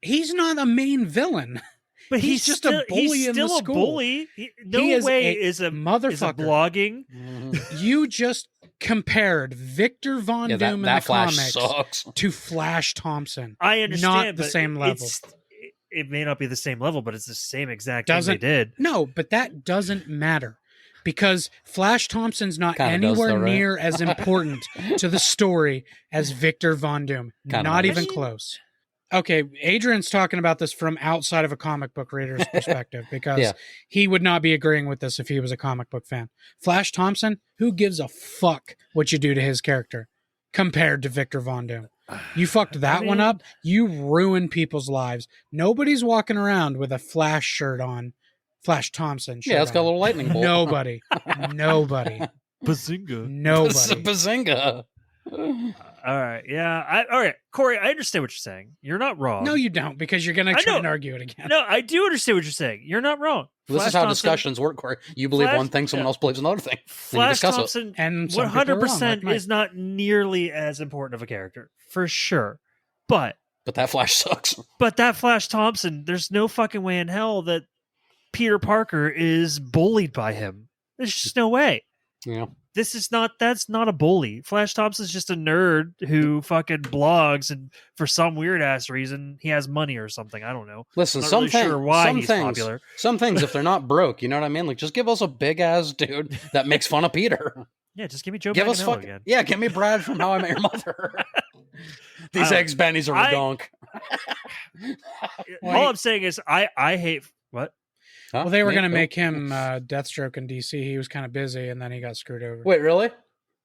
he's not a main villain, but he's just a bully in the school. He's still a bully. Is a motherfucker. Blogging. You just compared Victor Von Doom in the comics to Flash Thompson. I understand, not the same level. It may not be the same level, but it's the same exact thing they did. No, but that doesn't matter because Flash Thompson's not Kinda does, anywhere though, right? near as important to the story as Victor Von Doom. Kinda Not is. even close. Okay, Adrian's talking about this from outside of a comic book reader's perspective because Yeah. he would not be agreeing with this if he was a comic book fan. Flash Thompson, who gives a fuck what you do to his character compared to Victor Von Doom? You fucked that one up. You ruined people's lives. Nobody's walking around with a Flash shirt on. Flash Thompson shirt Yeah, it's got a on. little lightning bolt. Nobody. Bazinga. Nobody. Bazinga. All right. Yeah. All right. Corey, I understand what you're saying. You're not wrong. No, you don't, because you're going to I try know. and argue it again. No, I do understand what you're saying. You're not wrong. This Flash is how Thompson- discussions work, Corey. You believe Flash- one thing, someone yeah. else believes another thing. Then you Flash discuss it. Thompson, And some people are wrong, 100% like Mike. is not nearly as important of a character, for sure. But But that Flash sucks. that Flash Thompson, there's no fucking way in hell that Peter Parker is bullied by him. There's just no way. Yeah. That's not a bully. Flash Thompson's just a nerd who fucking blogs, and for some weird ass reason he has money or something. I don't know. Listen, Not some really things, sure why some he's things, popular. some things, if they're not broke, you know what I mean? Like, just give us a big ass dude that makes fun of Peter. Yeah, just give me Joe Give us Manganiello fuck. again. Yeah, give me Brad from How I Met Your Mother. These I- eggs bennies are I- redonk. All I'm saying is I hate what? Huh? Well, they were Me? going to Oh. make him Deathstroke in DC. He was kind of busy, and then he got screwed over. Wait, really?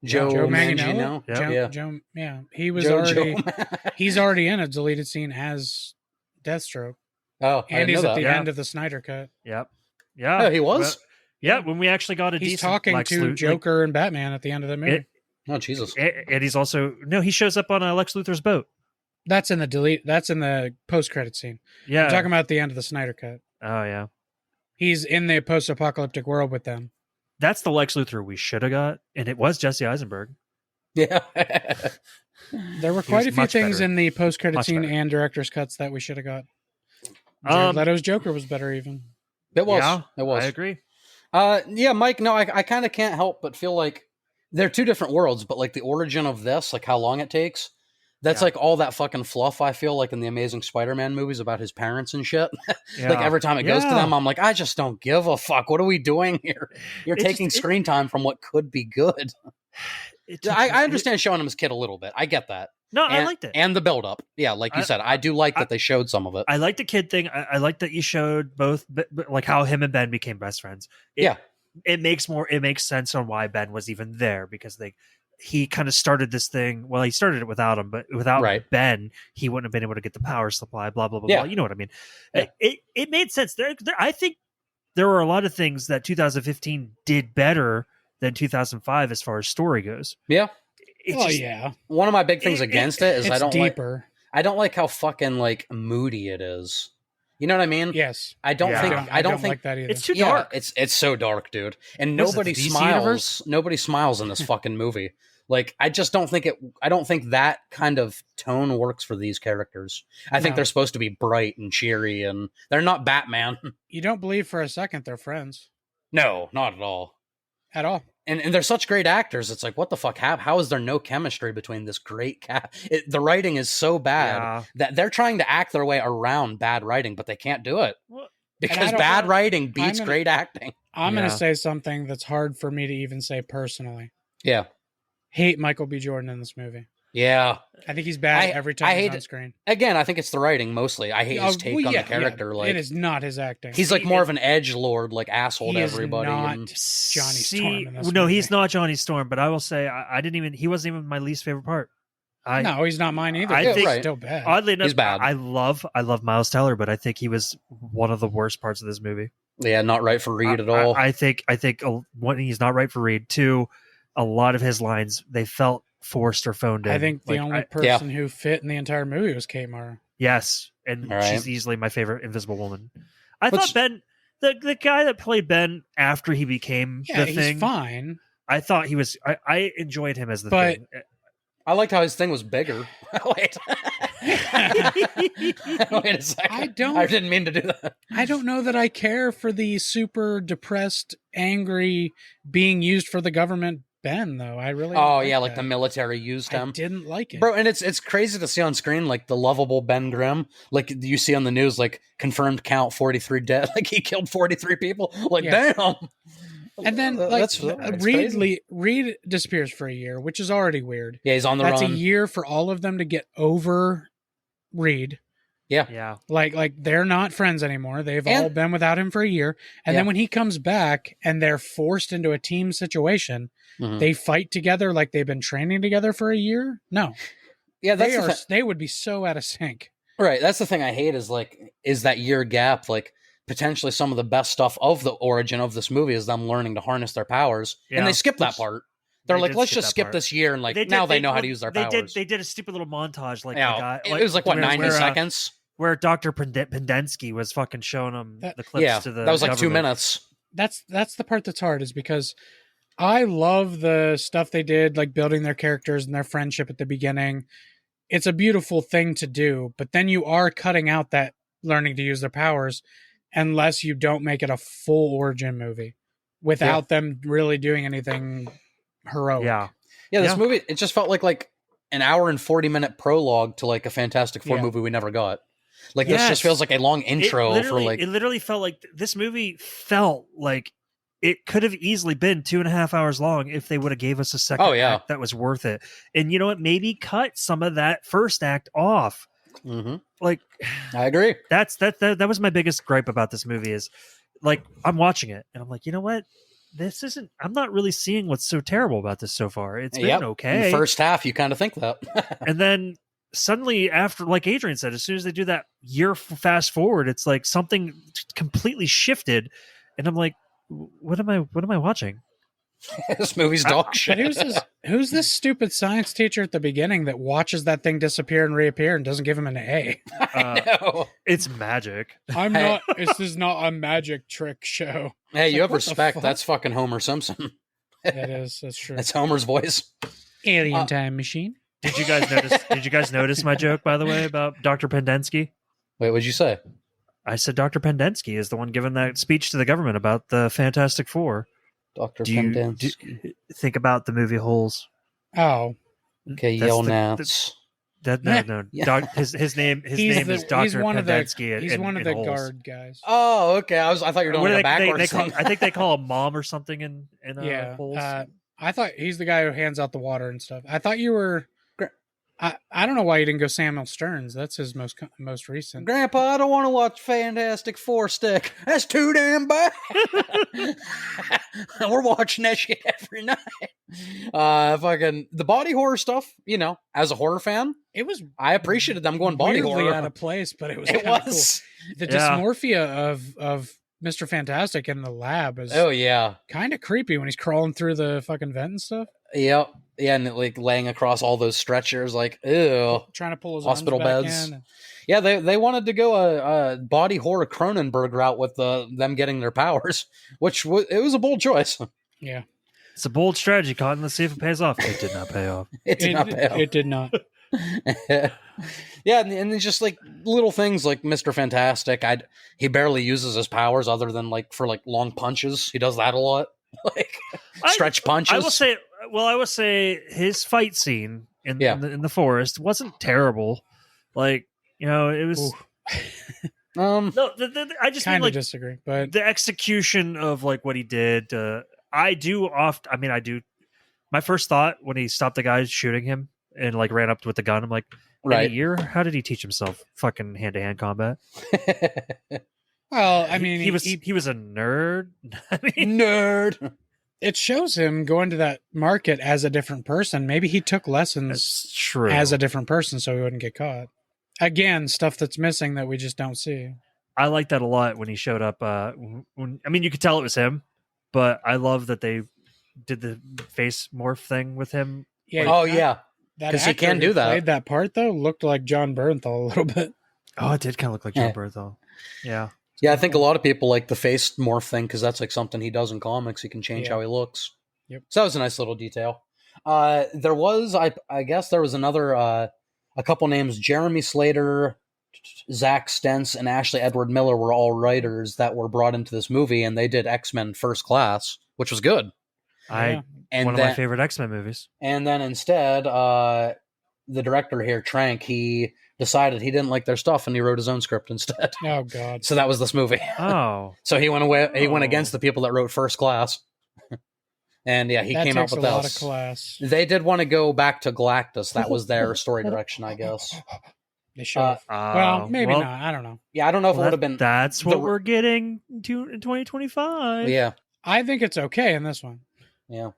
Joe, Joe Manganiello? Yeah. Yeah. He was Joe, already Joe. he's already in a deleted scene as Deathstroke, Oh, I and didn't he's know at that. the Yeah. end of the Snyder cut. Yep. Yeah. Oh, he was? Well, yeah, when we actually got a He's decent talking Lex to Luthor, Joker and Batman at the end of the movie. Oh, Jesus. and he's also he shows up on Lex Luthor's boat. That's in the post credit scene. Yeah. I'm talking about the end of the Snyder cut. Oh yeah. He's in the post apocalyptic world with them. That's the Lex Luthor we should have got, and it was Jesse Eisenberg. Yeah. There were He quite was a few much things better. in the post credit Much scene better. and director's cuts that we should have got. Jared Um, Leto's Joker was better even. It was. Yeah, It was. I agree. Yeah, Mike, no, I kind of can't help but feel like they're two different worlds, but like the origin of this, like how long it takes, that's Yeah. like all that fucking fluff I feel like in the Amazing Spider-Man movies about his parents and shit. Yeah. Like every time it goes to Yeah. them, I'm like, I just don't give a fuck. What are we doing here? You're It taking just- it- screen time from what could be good. It took- I understand showing him his kid a little bit. I get that. No, I And- liked it. And the build up. Yeah, like you said, I do like that they showed some of it. I like the kid thing. I like that you showed both, like how him and Ben became best friends. Yeah. It makes sense on why Ben was even there, because he kind of started this thing. Well, he started it without him, but without Right. Ben, he wouldn't have been able to get the power supply. Blah blah blah Yeah. blah. You know what I mean? Yeah. It made sense. I think there were a lot of things that 2015 did better than 2005 as far as story goes. Yeah. It Oh just- yeah, One of my big things against it is it's I don't like deeper. I don't like how fucking like moody it is. You know what I mean? Yes, I don't Yeah. think I don't think like that either. It's too yeah, dark. It's so dark, dude. And What is it, nobody the DC smiles. universe? Nobody smiles in this fucking movie. Like I just don't think I don't think that kind of tone works for these characters. I think No. they're supposed to be bright and cheery, and they're not Batman. You don't believe for a second they're friends No, not at all. at all. And they're such great actors. It's like, what the fuck? How is there no chemistry between this great cat? The writing is so bad Yeah. that they're trying to act their way around bad writing, but they can't do it Well, because don't bad know. writing beats gonna- great acting. I'm Yeah. going to say something that's hard for me to even say personally. Yeah, Hate Michael B. Jordan in this movie. yeah. I think he's bad every time I he's hate on it. screen. Again, I think it's the writing mostly. I hate his take Well, on yeah, the character. yeah. Like it is not his acting. he's like more of an edgelord, like asshole to He is everybody. not and Johnny Storm in this no, movie. he's not Johnny Storm. But I will say, he wasn't even my least favorite part. No, he's not mine either. I He's think- still bad. Oddly enough, He's bad. I love Miles Teller, but I think he was one of the worst parts of this movie. yeah, not right for Reed at all. I think one, he's not right for Reed. Two, a lot of his lines they felt forced or phoned in. I think the Like, only person who fit in the entire movie was Kate Mara. yes, and All right. she's easily my favorite Invisible Woman. I Which- thought Ben, the guy that played Ben after he became Yeah, the he's thing, fine. I thought he was. I enjoyed him as the But- thing. I liked how his thing was bigger. Wait. Wait a second. I don't- I didn't mean to do that. I don't know that I care for the super depressed, angry, being used for the government Ben, though. I really Oh don't yeah, like that. the military used I him. didn't like it. Bro, and it's crazy to see on screen like the lovable Ben Grimm, like you see on the news, like confirmed count 43 dead, like he killed 43 people. Like Yeah. damn, And then that's crazy. Reed disappears for a year, which is already weird. Yeah, he's on the That's run. a year for all of them to get over Reed. Yeah. Like they're not friends anymore. They've all been without him for a year. And then when he comes back and they're forced into a team situation, they fight together like they've been training together for a year. No. Yeah, they would be so out of sync. Right. That's the thing I hate is that year gap. Like, potentially some of the best stuff of the origin of this movie is them learning to harness their powers. Yeah. And they skip that part. They're like, let's just skip this year and now they know how to use their powers. They did a stupid little montage it was like 90 seconds? Where Dr. Pendensky was fucking showing them the clips to the that was like government. 2 minutes. That's the part that's hard, is because I love the stuff they did, like building their characters and their friendship at the beginning. It's a beautiful thing to do, but then you are cutting out that learning to use their powers unless you don't make it a full origin movie without them really doing anything heroic. Yeah. This movie, it just felt like an hour and 40-minute prologue to like a Fantastic Four movie we never got. Like, this just feels like a long intro for like... It literally felt like this movie felt like it could have easily been 2.5 hours long if they would have gave us a second act that was worth it. And you know what? Maybe cut some of that first act off. Mm-hmm. Like, I agree. That was my biggest gripe about this movie is, like, I'm watching it and I'm like, you know what? I'm not really seeing what's so terrible about this so far. It's been okay. In the first half, you kind of think that. And then suddenly after, like Adrian said, as soon as they do that year fast forward, it's like something completely shifted. And I'm like, what am I watching? This movie's dog shit. But who's this stupid science teacher at the beginning that watches that thing disappear and reappear and doesn't give him an A? No. It's magic. This is not a magic trick show. Hey, you have respect. That's fucking Homer Simpson. That is. That's true. That's Homer's voice. Alien time machine. Did you guys notice my joke, by the way, about Dr. Pendensky? Wait, what'd you say? I said Dr. Pendensky is the one giving that speech to the government about the Fantastic Four. Dr. Pendensky. Think about the movie Holes. Oh. Okay, yell Nats. No. Yeah. His name is Dr. Pendensky. He's one of the Holes. guard guys. Oh, okay. I thought you were doing like a backwards thing. I think they call him Mom or something in Holes. I thought he's the guy who hands out the water and stuff. I thought you were... I don't know why you didn't go Samuel Stearns. That's his most recent. Grandpa, I don't want to watch Fantastic Four stick. That's too damn bad. We're watching that shit every night. Fucking the body horror stuff. You know, as a horror fan, I appreciated them going body horror. Out of place, but it was. Cool. The dysmorphia of Mr. Fantastic in the lab is. Oh yeah, kind of creepy when he's crawling through the fucking vent and stuff. Yep. Yeah, and like laying across all those stretchers, like, ew. Trying to pull his hospital arms back beds. in. Yeah, they wanted to go a body horror Cronenberg route with them getting their powers, which it was a bold choice. Yeah. It's a bold strategy, Cotton. Let's see if it pays off. It did not pay off. It did not pay off. It did not. Yeah, and then just like little things like Mr. Fantastic. He barely uses his powers other than like for like long punches. He does that a lot. Like stretch punches. I will say his fight scene in the forest wasn't terrible. Like, you know, it was. I just kind of like, disagree, but the execution of like what he did. I do. My first thought when he stopped the guy shooting him and like ran up with the gun, I'm like, right. In a year, how did he teach himself fucking hand-to-hand combat? Well, I mean, he was a nerd. Nerd. It shows him going to that market as a different person. Maybe he took lessons as a different person so he wouldn't get caught. Again, stuff that's missing that we just don't see. I like that a lot when he showed up. You could tell it was him, but I love that they did the face morph thing with him. Yeah. Yeah. Because he can do that. Played that part though looked like John Bernthal a little bit. Oh, it did kind of look like John Bernthal. Yeah. Yeah, I think a lot of people like the face morph thing because that's like something he does in comics. He can change how he looks. Yep. So that was a nice little detail. There was, I guess there was another, a couple names, Jeremy Slater, Zach Stentz, and Ashley Edward Miller were all writers that were brought into this movie, and they did X-Men First Class, which was good. One of my favorite X-Men movies. And then instead, the director here, Trank, he decided he didn't like their stuff and he wrote his own script instead. Oh God. So that was this movie. Oh. So he went away. He went against the people that wrote First Class. And yeah, he that came up takes with a lot of this. class. They did want to go back to Galactus. That was their story direction, I guess. They should have. Well, maybe not. I don't know. Yeah, I don't know if it would have been. That's what we're getting in 2025. Yeah, I think it's okay in this one. yeah,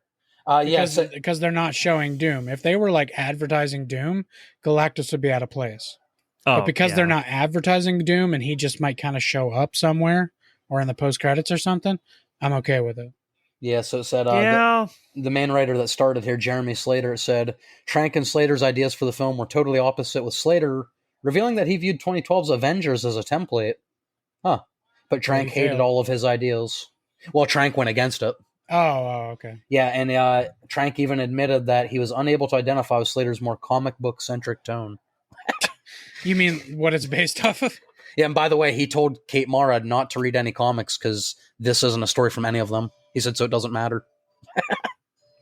because they're not showing Doom. If they were like advertising Doom, Galactus would be out of place. But because they're not advertising Doom and he just might kind of show up somewhere or in the post credits or something, I'm okay with it. Yeah, so it said the main writer that started here, Jeremy Slater, it said Trank and Slater's ideas for the film were totally opposite, with Slater revealing that he viewed 2012's Avengers as a template. Huh. But Trank hated all of his ideas. Well, Trank went against it. Oh, okay. Yeah, and Trank even admitted that he was unable to identify with Slater's more comic book-centric tone. You mean what it's based off of? Yeah, and by the way, he told Kate Mara not to read any comics because this isn't a story from any of them. He said, so it doesn't matter.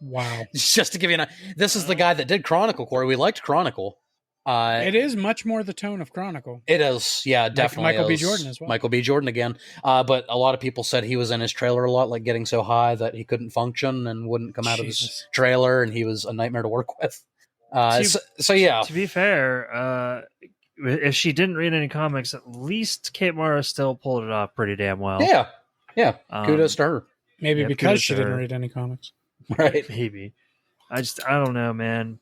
Wow. Just to give you this is the guy that did Chronicle, Corey. We liked Chronicle. It is much more the tone of Chronicle. It is, yeah, definitely. Michael B. Jordan as well. Michael B. Jordan again. But a lot of people said he was in his trailer a lot, like getting so high that he couldn't function and wouldn't come out of his trailer, and he was a nightmare to work with. So yeah. To be fair, if she didn't read any comics, at least Kate Mara still pulled it off pretty damn well. Yeah. Kudos to her. Maybe because she didn't read any comics. Right. Maybe. I don't know, man.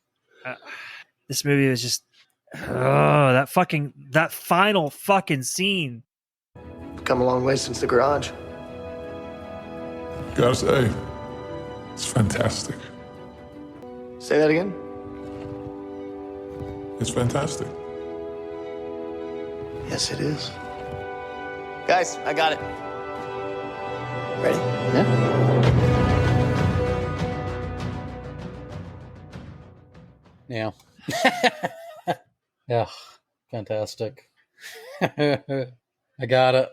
This movie was just that final fucking scene. Come a long way since the garage. Gotta say, it's fantastic. Say that again? It's fantastic. Yes, it is. Guys, I got it. Ready? Yeah. Yeah. Fantastic. I got it.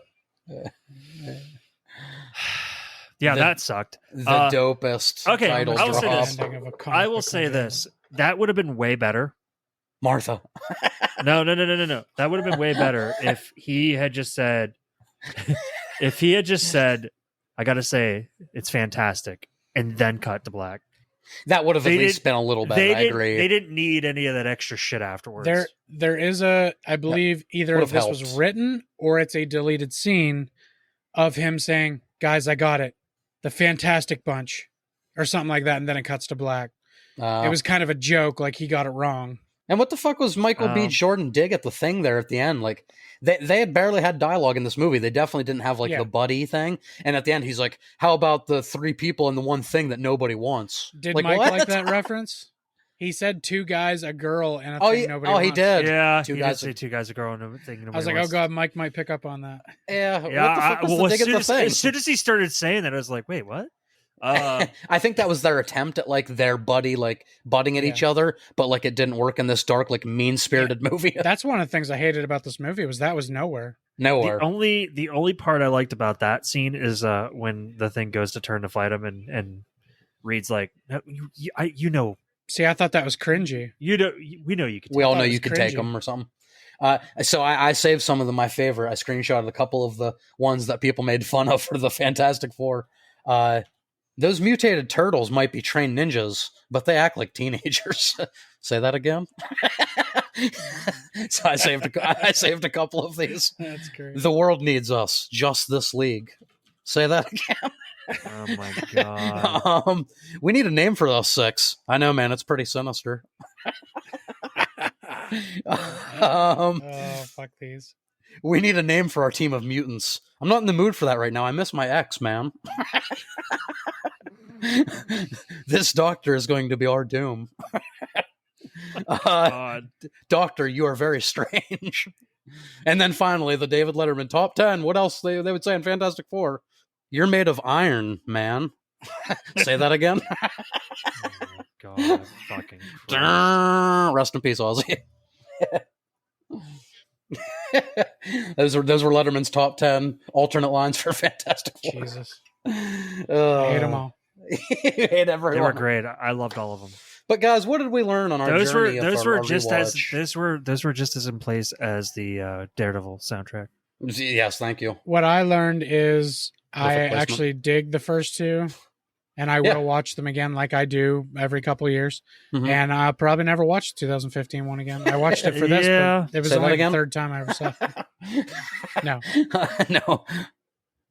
Yeah, that sucked. The dopest. Okay, title I will say drop. this. I will say this. That would have been way better. Martha. No. That would have been way better if he had just said, I gotta say, it's fantastic, and then cut to black. That would have at least been a little better. I agree. They didn't need any of that extra shit afterwards. There is I believe either this was written or it's a deleted scene of him saying, "Guys, I got it. The Fantastic Bunch," or something like that, and then it cuts to black. It was kind of a joke, like he got it wrong. And what the fuck was Michael B. Jordan dig at the thing there at the end? Like, they had barely had dialogue in this movie. They definitely didn't have, the buddy thing. And at the end, he's like, how about the three people and the one thing that nobody wants? Did Mike like that reference? He said two guys, a girl, and a thing nobody wants. He did. Yeah, he did say two guys, a girl, and a thing nobody I was like, wants. oh God, Mike might pick up on that. Yeah, what the fuck was the dig at the thing? As soon as he started saying that, I was like, wait, what? I think that was their attempt at their buddy butting at each other, but it didn't work in this dark mean-spirited movie. That's one of the things I hated about this movie was nowhere. The only part I liked about that scene is when the thing goes to turn to fight him and Reed's like, you know. See, I thought that was cringy. We know you could. We all know you could take them or something. So I saved some of them. My favorite. I screenshotted a couple of the ones that people made fun of for the Fantastic Four. Those mutated turtles might be trained ninjas, but they act like teenagers. Say that again. So I saved a couple of these. That's great. The world needs us. Just this league. Say that again. Oh my god. We need a name for those six. I know, man. It's pretty sinister. Fuck these. We need a name for our team of mutants. I'm not in the mood for that right now. I miss my ex, man. This doctor is going to be our doom. Doctor, you are very strange. And then finally, the David Letterman top 10. What else they would say in Fantastic Four? You're made of iron, man. Say that again. Oh God, fucking Christ. Rest in peace, Ozzy. Those were Letterman's top 10 alternate lines for Fantastic Four. Jesus. I hate them all. Hate everyone. They were great. I loved all of them. But guys, what did we learn on our journey? Those were just as in place as the Daredevil soundtrack. Yes, thank you. What I learned is Perfect placement. actually dig the first two. and I will watch them again like I do every couple of years. Mhm. And I'll probably never watch the 2015 one again. I watched it for this, Yeah. but it was Say that only again? the third time I ever saw it. No. No.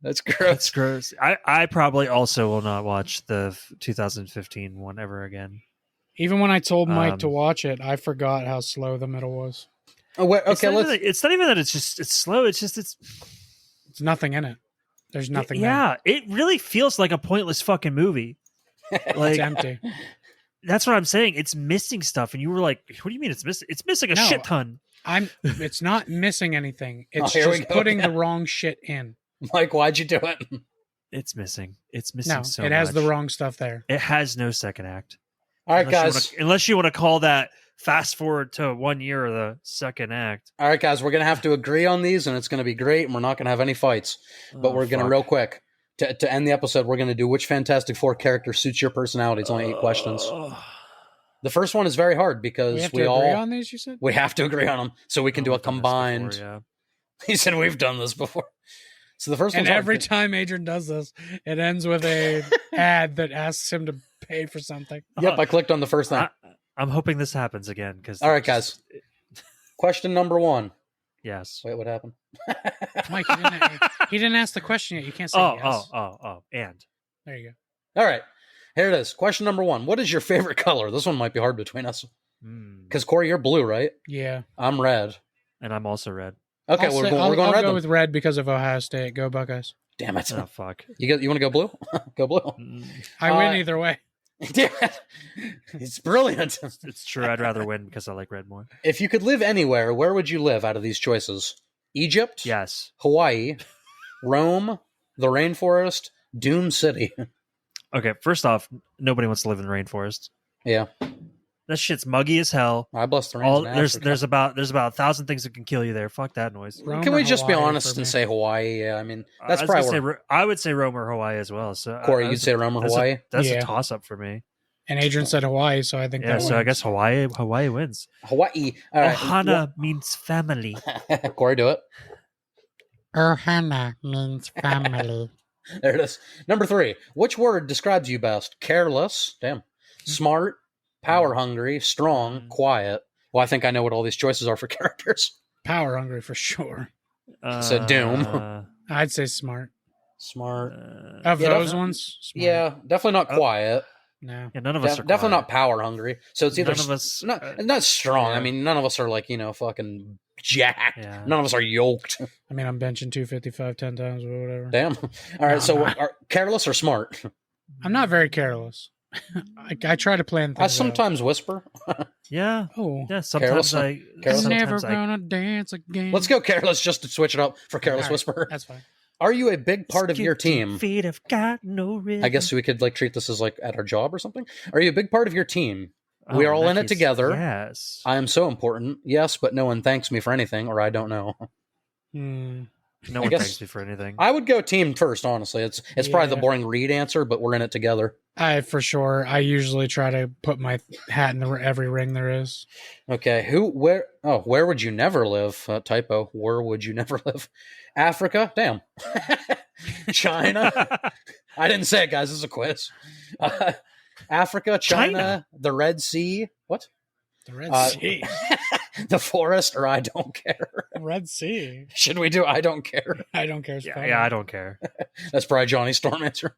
That's gross. That's gross. I probably also will not watch the 2015 one ever again. Even when I told Mike to watch it, I forgot how slow the middle was. Oh, wait, okay, It's not even that it's slow. It's just It's nothing in it. There's nothing Yeah, it really feels like a pointless fucking movie. there. Like It's empty. that's what I'm saying. It's missing stuff, and you were like, "What do you mean it's missing? It's missing a No. shit ton." It's not missing anything. It's here we just go putting again. the wrong shit in. Mike, why'd you do it? It's missing. It's missing. No, so it has the much. wrong stuff there. It has no second act. All right, guys. Unless you want to call that fast forward to 1 year of the second act. All right, guys. We're gonna have to agree on these, and it's gonna be great. And we're not gonna have any fights, but we're gonna real quick to end the episode. We're gonna do which Fantastic Four character suits your personality. It's only 8 questions. The first one is very hard because We have to agree on these, you said? we have to agree on them, so we can do a We've done this combined. before, yeah. He said we've done this before. So the first And one's every hard. time Adrian does this, it ends with a ad that asks him to pay for something. Yep, I clicked on the first thing. I'm hoping this happens again because. All right, guys. Question number 1. Yes. Wait, what happened? Mike, he didn't ask the question yet. You can't say yes. And There you go. All right, here it is. Question number 1. What is your favorite color? This one might be hard between us. Because Corey, you're blue, right? Yeah. I'm red. and I'm also red. Okay, I'll we're say- going I'll red. go then. with red because of Ohio State. Go Buckeyes. Damn it! Oh fuck. You want to go blue? Go blue. I win either way. Damn it! It's brilliant. It's true. I'd rather win because I like red more. If you could live anywhere, where would you live out of these choices? Egypt, Yes. Hawaii, Rome, the rainforest, Doom City. Okay. First off, nobody wants to live in the rainforest. Yeah, That shit's muggy as hell. I bless the rains. There's about 1,000 things that can kill you there. Fuck that noise. Rome Can or we just be Hawaii honest for and me. say Hawaii? Yeah, I mean that's I was probably gonna where. say, I would say Rome or Hawaii as well. So Corey, you'd say Rome or Hawaii? That's Yeah. a toss up for me. And Adrian said Hawaii, so I think Yeah. that So I wins. guess Hawaii wins. Hawaii. All right. Ohana means family. Corey, do it. Ohana means family. There it is. Number 3. Which word describes you best? Careless. Damn. Smart. Power hungry. Strong. Quiet. Well, I think I know what all these choices are for characters. Power hungry for sure. So Doom. I'd say smart. Smart. Of Yeah, those definitely- ones? Smart. Yeah, definitely not quiet. No. Yeah, none of us are Definitely quiet. not power hungry. So it's either None of us. not strong. yeah. I mean, none of us are like fucking jacked. Yeah. None of us are yoked. I mean, I'm benching 255 10 times or whatever. Damn. All right. No, So I'm are careless or smart? I'm not very careless. I try to plan things I sometimes whisper. Yeah. Oh. Yeah. Sometimes Careless- I. careless- I'm never Sometimes I. gonna dance again. Let's go careless just to switch it up for careless All right, whisper. That's fine. Are you a big part of your team? Feet have got no rhythm. I guess we could treat this as at our job or something. Are you a big part of your team? We are Oh, all in that it case, together. Yes. I am so important. Yes, but no one thanks me for anything, or I don't know. Hmm. No I one guess- thanks me for anything. I would go team first, honestly. It's probably the Yeah. boring read answer, but we're in it together. For sure. I usually try to put my hat in every ring there is. Okay, where would you never live? Typo. Where would you never live? Africa? Damn. China? I didn't say it, guys. This is a quiz. Africa, China, the Red Sea. What? The Red Sea. The forest, or I don't care. Red Sea. Should we do I don't care? I don't care. Yeah, I don't care. That's probably Johnny Storm answer.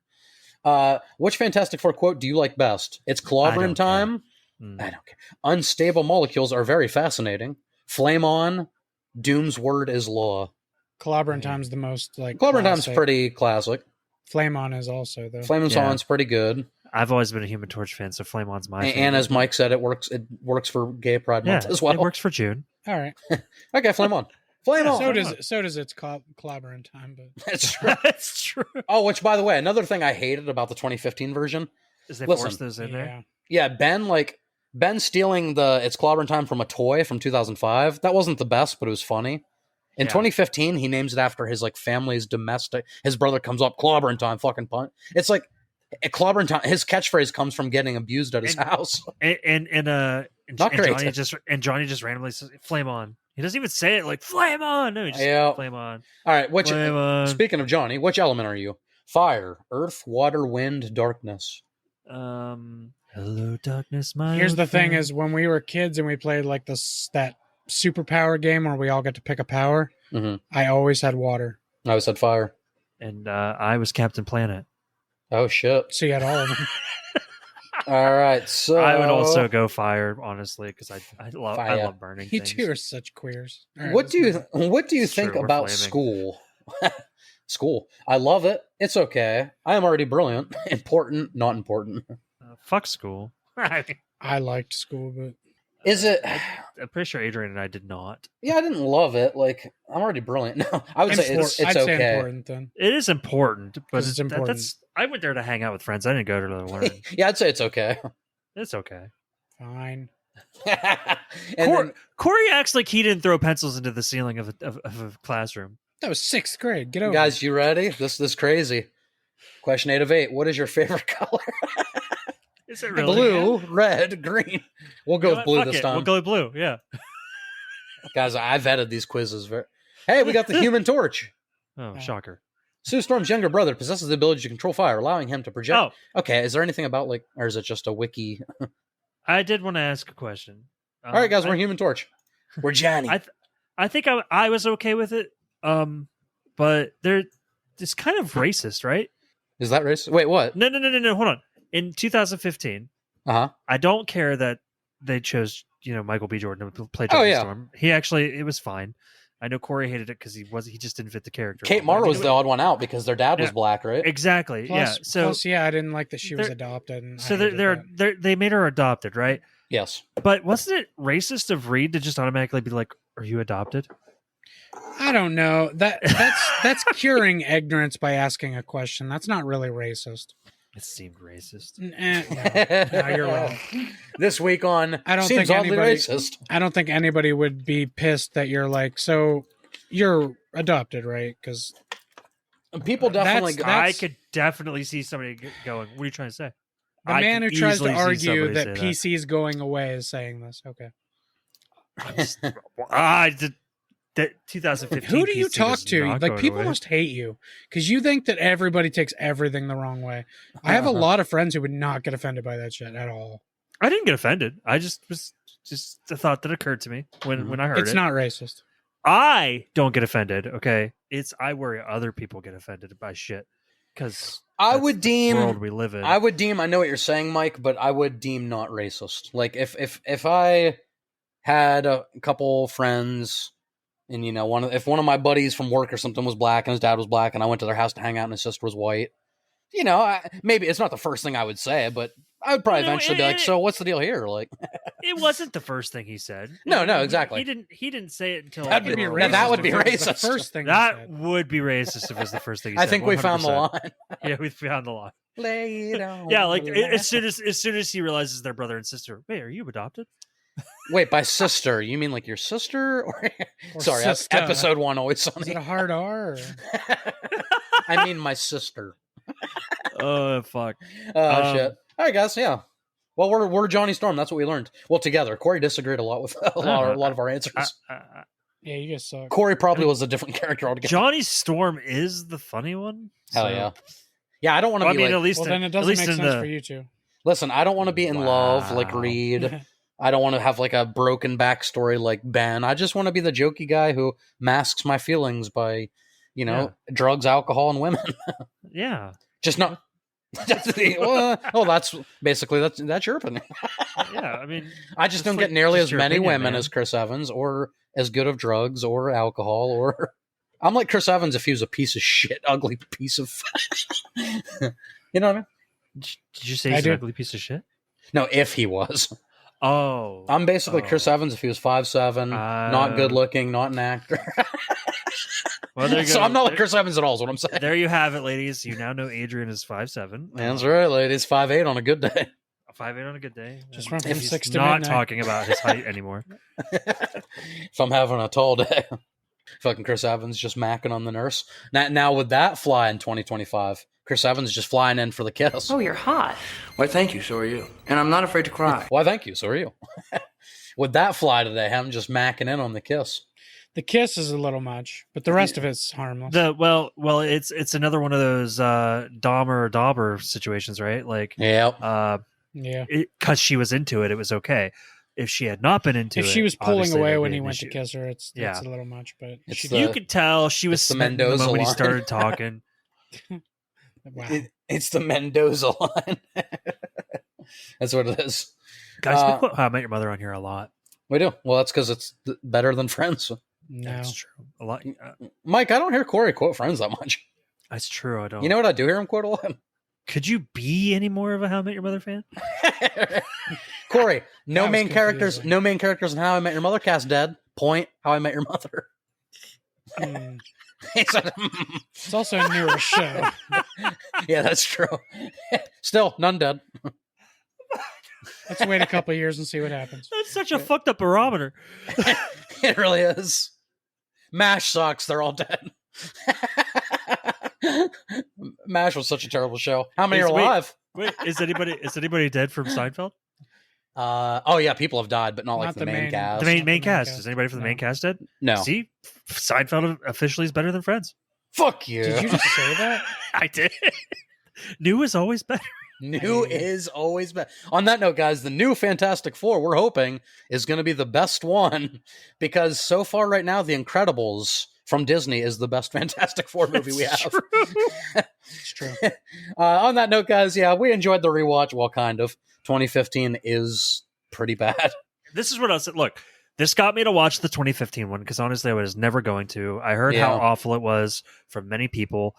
Which Fantastic Four quote do you like best? It's I clobbering don't time. Mm. I don't care. Unstable molecules are very fascinating. Flame on. Doom's word is law. Clobbering Time's the most Clobbering time's classic. pretty classic. Flame On is also though. Flame Yeah. on's pretty good. I've always been a Human Torch fan, so Flame On's my favorite. And as Mike said, it works for Gay Pride yeah, Month as well. it works for June. All right. Okay, Flame on. Flame on. So does its Clobbering Time, but That's true. That's true. Oh, which by the way, another thing I hated about the 2015 version. Is they Listen. force those in there? yeah. Yeah, Ben stealing It's Clobbering Time from a toy from 2005. That wasn't the best, but it was funny. In Yeah. 2015, he names it after his family's domestic. His brother comes up, Clobbering Time, fucking punt. It's like Clobbering Time. His catchphase comes from getting abused at his house. And Not great. Johnny just randomly says Flame On. He doesn't even say it like Flame On. No, he just Yeah. Flame On. All right, Flame On. speaking of Johnny, which element are you? Fire, earth, water, wind, darkness. Hello, darkness, my Here's old the thing: friend. is when we were kids and we played like that superpower game where we all get to pick a power. Mm-hmm. I always had water. I always said fire. And I was Captain Planet. Oh shit! So you had all of them. All right, so I would also go fire, honestly, because I love burning You things. two are such queers. All right, What let's do move on. you It's think true, we're about flaming. school? School. I love it. It's okay. I am already brilliant. Important, not important. Fuck school. I'm I liked school, but Is it? pretty sure Adrian and I did not. Yeah, I didn't love it. Like, I'm already brilliant. No, I would say it's I'd say okay. important then. It is important, but 'Cause it's important. That's. I went there to hang out with friends. I didn't go to learn. Yeah, I'd say it's okay. It's okay. Fine. And Corey acts like he didn't throw pencils into the ceiling of a classroom. That was 6th grade. Get over guys, you ready? This is crazy. Question 8 of 8. What is your favorite color? Is it really? Blue, red, green. We'll go You know with what? blue Fuck this it. time. We'll go with blue. Yeah. Guys, I vetted these quizzes. Hey, we got the Human Torch. Oh, shocker. Sue Storm's younger brother possesses the ability to control fire, allowing him to project. Oh, Okay, is there anything about, like, or is it just a wiki? I did want to ask a question. All right, guys, we're Human Torch. We're Johnny. I think I was okay with it. But it's kind of racist, right? Is that racist? Wait, what? No. Hold on. In 2015, Uh-huh. I don't care that they chose, Michael B. Jordan to play Oh, Johnny yeah. Storm. It was fine. I know Corey hated it because he just didn't fit the character. Kate Mara was the odd one out because their dad was Yeah. black, right? Exactly. Plus, yeah. So plus, yeah, I didn't like that she was they're- adopted. And so I hated that. they made her adopted, right? Yes. But wasn't it racist of Reed to just automatically be like, "Are you adopted?" I don't know. That's curing ignorance by asking a question. That's not really racist. It seemed racist. No, you're wrong. This week on I don't Seems think Oddly anybody- Racist. I don't think anybody would be pissed that you're like, so you're adopted, right? Because People definitely That's- I could definitely see somebody going, "What are you trying to say?" the I man who could tries to easily see argue somebody that say PC's going away is saying this. Okay. That 2015. Who do you PC talk was to? not Like, going people away. must hate you because you think that everybody takes everything the wrong way. I have a lot of friends who would not get offended by that shit at all. I didn't get offended. I just was a thought that occurred to me when I heard It's it. not racist. I don't get offended. Okay, I worry other people get offended by shit because I would deem world we live in. I would deem I know what you're saying, Mike, but I would deem not racist. Like if I had a couple friends and if one of my buddies from work or something was black and his dad was black and I went to their house to hang out and his sister was white, maybe it's not the first thing I would say, but I would probably eventually be like, so what's the deal here? Like, it wasn't the first thing he said. No, exactly. He didn't say it until That'd be after- racist. That would be if it was the racist. first thing he That said. would be racist if it was the first thing he said. I think we found the 100%. line. Yeah, we found the line. Lay it on Yeah, like the as soon as he realizes they're brother and sister. Wait, are you adopted? Wait, by sister, you mean like your sister? Or sorry, sister. episode 1 always Is it sunny. a hard R? Or... I mean my sister. Oh fuck. Shit. All right, guys. Yeah. Well, we're Johnny Storm. That's what we learned. Well, together. Corey disagreed a lot with a lot of our answers. Yeah, you guys suck. Corey probably was a different character altogether. Johnny Storm is the funny one. Hell so- yeah. Yeah, I don't want to Well, I be mean, like. at least Well, then it at doesn't least make in sense the for you two. Listen, I don't want to be in love like Wow. Reed. I don't want to have like a broken backstory like Ben. I just want to be the jokey guy who masks my feelings by, drugs, alcohol, and women. yeah. Just not. Well, that's basically that's your opinion. Yeah, I mean, I just don't like- get nearly just as your many opinion, women man. as Chris Evans, or as good of drugs or alcohol, or I'm like Chris Evans if he was a piece of shit, ugly piece of. You know what I mean? Did you say I he's an do. ugly piece of shit? No, if he was. Oh, I'm basically Chris Oh. Evans if he was 5'7", not good looking, not an actor. Well, there you So go. I'm not like There- Chris Evans at all. Is what I'm saying. There you have it, ladies. You now know Adrian is 5'7". That's right, ladies. 5'8" on a good day. 5'8" on a good day. Just And run from he's 6 to not midnight. talking about his height anymore. If I'm having a tall day, fucking Chris Evans just macking on the nurse. Now would that fly in 2025? Chris Evans just flying in for the kiss. Oh, you're hot. Why, thank you. So are you. And I'm not afraid to cry. Why, thank you. So are you. Would that fly today? Him just macking in on the kiss. The kiss is a little much, but the rest of it's harmless. It's another one of those Dahmer or Dauber situations, right? Like, yeah, because she was into it, it was okay. If she had not been into it, if she was pulling obviously away that'd when be he an went issue. to kiss her, it's a little much. But You could tell she was it's the smitten Mendoza the moment he line. started talking. wow. It's the Mendoza line. That's what it is. Guys, we quote How I Met Your Mother on here a lot. We do. Well, that's because it's better than Friends. No, That's true. A lot. Mike, I don't hear Corey quote Friends that much. That's true. I don't. You know what I do hear him quote a lot? Could you be any more of a How I Met Your Mother fan? Corey, no That was main characters. confusing. No main characters in How I Met Your Mother cast dead. Point. How I Met Your Mother. Hmm. He said, It's also a newer show. yeah, that's true. Still, none dead. Let's wait a couple of years and see what happens. That's such a fucked up barometer. It really is. MASH sucks. They're all dead. MASH was such a terrible show. How many are alive? Wait, is anybody dead from Seinfeld? Oh yeah, people have died, but not like Not the the main main- cast. The main cast. Is anybody from the No. main cast dead? No. See, Seinfeld officially is better than Friends. Fuck you. Did you just say that? I did. New is always better. New is always better. On that note, guys, the new Fantastic Four, we're hoping, is going to be the best one because so far right now, The Incredibles from Disney is the best Fantastic Four movie we have. It's true. On that note, guys, yeah, we enjoyed the rewatch. Well, kind of. 2015 is pretty bad. This is what I said. Look, this got me to watch the 2015 one because honestly, I was never going to. I heard how Yeah. awful it was from many people.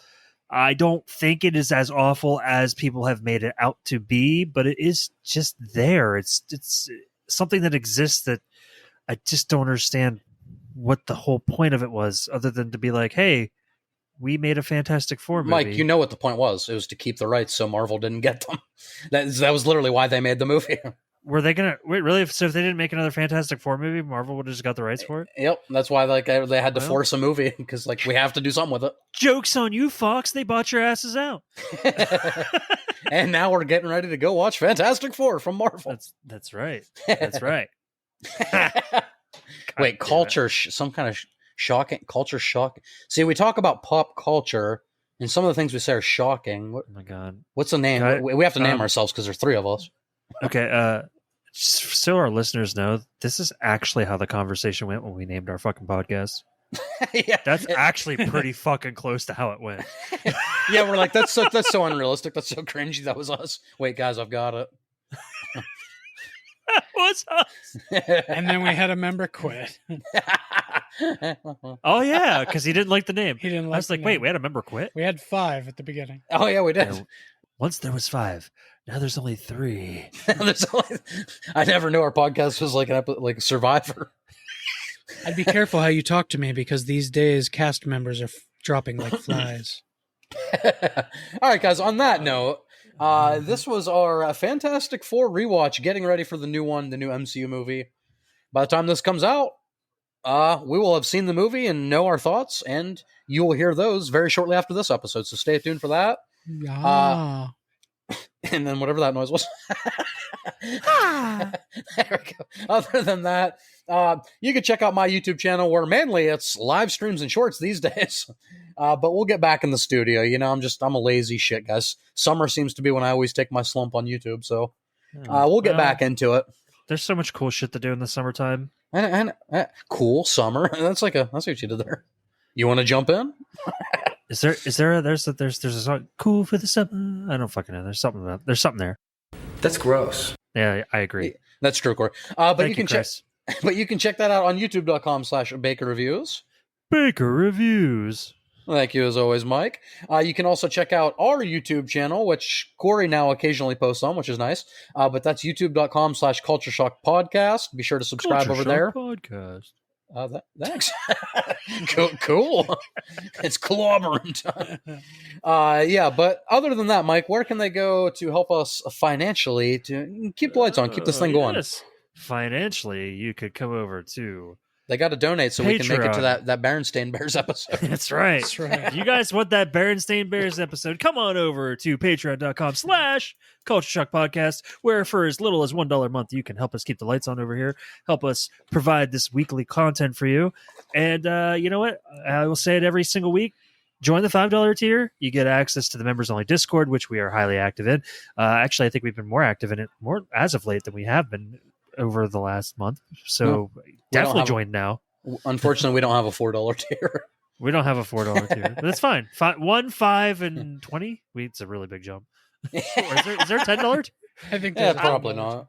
I don't think it is as awful as people have made it out to be, but it is just there. It's something that exists that I just don't understand what the whole point of it was, other than to be like, hey, we made a Fantastic Four movie. Mike, you know what the point was. It was to keep the rights so Marvel didn't get them. That was literally why they made the movie. Were they gonna wait? Really? So if they didn't make another Fantastic Four movie, Marvel would have just got the rights for it. Yep, that's why they had to Well. force a movie because we have to do something with it. Joke's on you, Fox. They bought your asses out. And now we're getting ready to go watch Fantastic Four from Marvel. That's right. That's right. Wait, culture, some kind of shocking culture shock. See, we talk about pop culture, and some of the things we say are shocking. Oh my god. What's the name? Got it. We have to name ourselves because there's three of us. Okay. So our listeners know, this is actually how the conversation went when we named our fucking podcast. Yeah, That's actually pretty fucking close to how it went. yeah. We're like that's so unrealistic. That's so cringy. That was us. Wait, guys, I've got it. That was us. And then we had a member quit. Oh yeah, because he didn't like the name. He didn't I like was the like, wait, name. we had a member quit. We had 5 at the beginning. Oh yeah, we did. Yeah, once there was 5. Now there's only 3. I never knew our podcast was like like Survivor. I'd be careful how you talk to me because these days cast members are dropping like flies. All right, guys. On that note, this was our Fantastic Four rewatch. Getting ready for the new one, the new MCU movie. By the time this comes out, we will have seen the movie and know our thoughts, and you will hear those very shortly after this episode. So stay tuned for that. Yeah. And then whatever that noise was. There we go. Other than that, you can check out my YouTube channel where mainly it's live streams and shorts these days. But we'll get back in the studio. You know, I'm a lazy shit, guys. Summer seems to be when I always take my slump on YouTube. So we'll get back into it. There's so much cool shit to do in the summertime. And cool summer. That's what you did there. You want to jump in? There's a song, cool for the summer. I don't fucking know. There's something there. That's gross. Yeah, I agree. That's true, Corey. But Thank you can Chris. But you can check that out on youtube.com/Baker Reviews. Baker Reviews. Thank you as always, Mike. You can also check out our YouTube channel, which Corey now occasionally posts on, which is nice. But that's youtube.com/Culture Shock Podcast. Be sure to subscribe over there. Podcast. Thanks. Cool. It's clobbering time. Yeah, but other than that, Mike, where can they go to help us financially to keep the lights on, keep this thing going? Yes. Financially, you could come over to They got to donate so we can make it to Patreon. that Berenstain Bears episode. That's right. That's right. If you guys want that Berenstain Bears episode, come on over to patreon.com/Culture Shock Podcast, where for as little as $1 a month, you can help us keep the lights on over here, help us provide this weekly content for you. And you know what? I will say it every single week. Join the $5 tier. You get access to the members-only Discord, which we are highly active in. Actually, I think we've been more active in it more as of late than we have been over the last month. So definitely join now. Unfortunately, we don't have a $4 tier. We don't have a $4 tier, but that's fine. 1, 5, and 20. It's a really big jump. Is there a $10 tier? I think Yeah, there's probably not.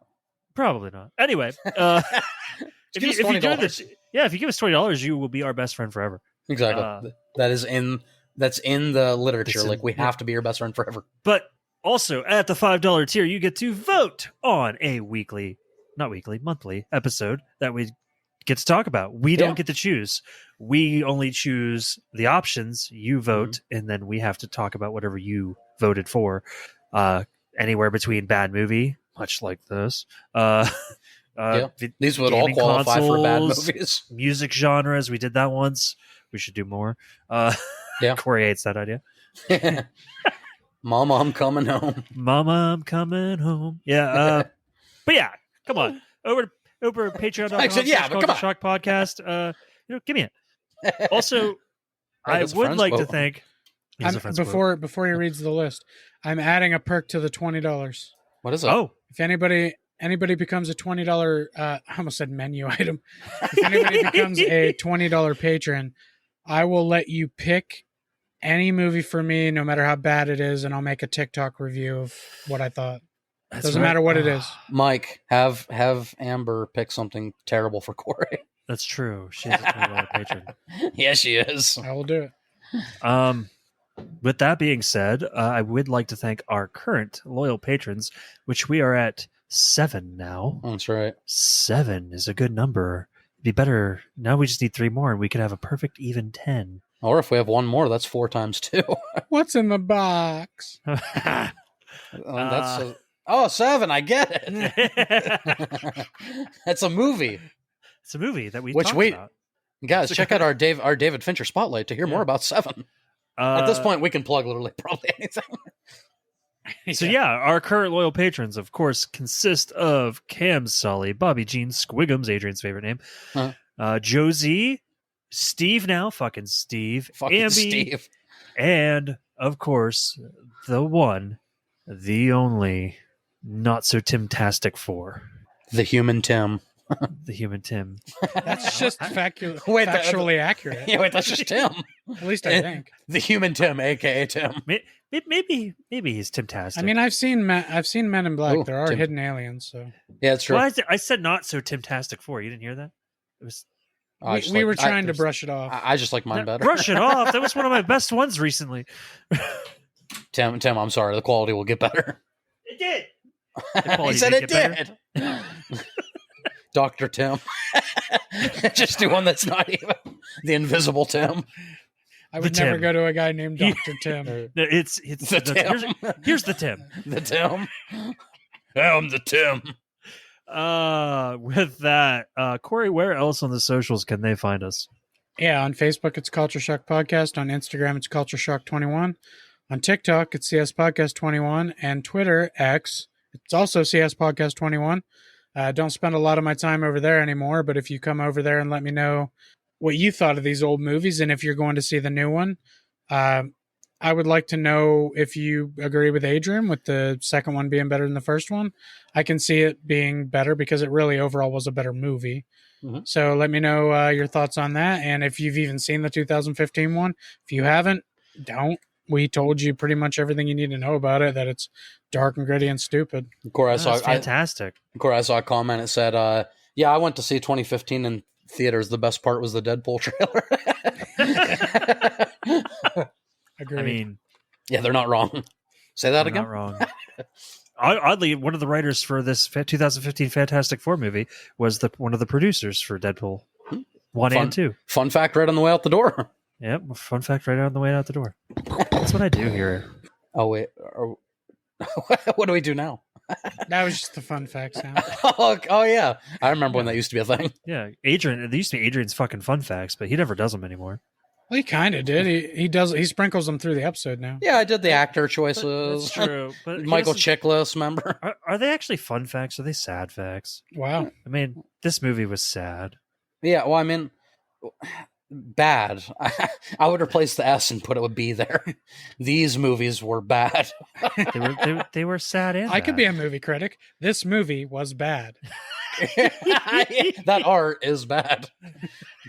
Probably not. Anyway, if you join this, if you give us $20, you will be our best friend forever. Exactly. That's in the literature. Like we have to be your best friend forever. But also at the $5 tier, you get to vote on a monthly episode that we get to talk about. We don't get to choose. We only choose the options. You vote, and then we have to talk about whatever you voted for. Anywhere between bad movie, much like this. These would all qualify for bad consoles, movies. Music genres. We did that once. We should do more. Corey hates that idea. Mama, I'm coming home. Mama, I'm coming home. Yeah. But yeah, come on. Over patreon.com/Culture Shock Podcast. Give me it. Also, I would like to thank before he reads the list, I'm adding a perk to the $20. What is it? Oh. If anybody becomes a $20 I almost said menu item. If anybody becomes a $20 patron, I will let you pick any movie for me, no matter how bad it is, and I'll make a TikTok review of what I thought. Doesn't matter what it is. Mike, have Amber pick something terrible for Corey. That's true. She's a $20 patron. Yeah, she is. I will do it. With that being said, I would like to thank our current loyal patrons, which we are at 7 now. That's right. 7 is a good number. It'd be better. Now we just need 3 more, and we could have a perfect even 10. Or if we have 1 more, that's 4 times 2. What's in the box? That's 7. I get it. That's a movie. It's a movie that we talked about. Guys, check out our David Fincher spotlight to hear more about 7. At this point, we can plug literally probably anything. So our current loyal patrons, of course, consist of Cam Sully, Bobby Jean Squiggums, Adrian's favorite name, Josie, Steve now, fucking Steve, Ambi, Steve, and of course the one, the only, not so Timtastic 4, the human Tim. The human Tim. That's just factually accurate. Yeah, wait, that's just Tim. At least I think. The human Tim, aka Tim. Maybe he's Timtastic. I mean, I've seen Men in Black. There are hidden aliens. So yeah, it's true. Well, I said not so Timtastic 4. You didn't hear that? It was. We were trying to brush it off. I just like mine better. Brush it off. That was one of my best ones recently. Tim, I'm sorry. The quality will get better. It did. He said it did. Dr. Tim. Just do one that's not even the invisible Tim. I would never go to a guy named Dr. Tim. It's the Tim. Here's the Tim. The Tim. I'm the Tim. With that, Corey, where else on the socials can they find us? Yeah, on Facebook it's Culture Shock Podcast. On Instagram it's Culture Shock 21. On TikTok it's CS Podcast 21, and Twitter X it's also CS Podcast 21. Don't spend a lot of my time over there anymore, but if you come over there and let me know what you thought of these old movies and if you're going to see the new one, I would like to know if you agree with Adrian with the second one being better than the first one. I can see it being better because it really overall was a better movie. Mm-hmm. So let me know your thoughts on that, and if you've even seen the 2015 one. If you haven't, don't. We told you pretty much everything you need to know about it, that it's dark and gritty and stupid. Of course, that's fantastic. I saw a comment that said, I went to see 2015 in theaters. The best part was the Deadpool trailer. Agreed. I mean, yeah, they're not wrong. Say that again? Not wrong. Oddly, one of the writers for this 2015 Fantastic Four movie was one of the producers for Deadpool 1 and 2. Fun fact right on the way out the door. Yep, fun fact right on the way out the door. That's what I do here. Oh, wait. What do we do now? That was just the fun fact sound. Oh yeah, I remember when that used to be a thing. Yeah, Adrian. They used to be Adrian's fucking fun facts, but he never does them anymore. Well, he kind of did. He sprinkles them through the episode now. Yeah, I did the actor choices. That's true. But Michael Chiklis, remember? Are they actually fun facts? Or are they sad facts? Wow. I mean, this movie was sad. Yeah, well, I mean, bad. I would replace the S and put it with B there. These movies were bad. They were sad. And I could be a movie critic. This movie was bad. That art is bad.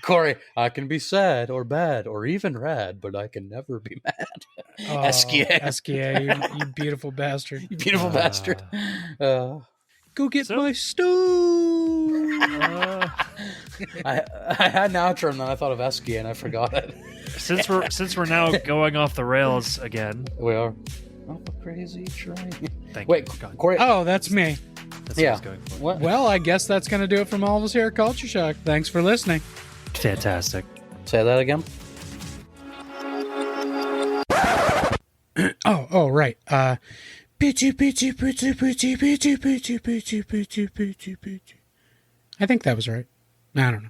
Corey, I can be sad or bad or even rad, but I can never be mad. Oh, SKA. SKA, you beautiful bastard. You beautiful bastard. Go get my stove. I had an outro and then I thought of Esky and I forgot it. Since we're now going off the rails again. We are. Oh, a crazy train. Wait, Corey. Oh, that's me. That's yeah. what I was going for. What? Well, I guess that's going to do it from all of us here at Culture Shock. Thanks for listening. Fantastic. Say that again. Oh, right. I think that was right. I don't know.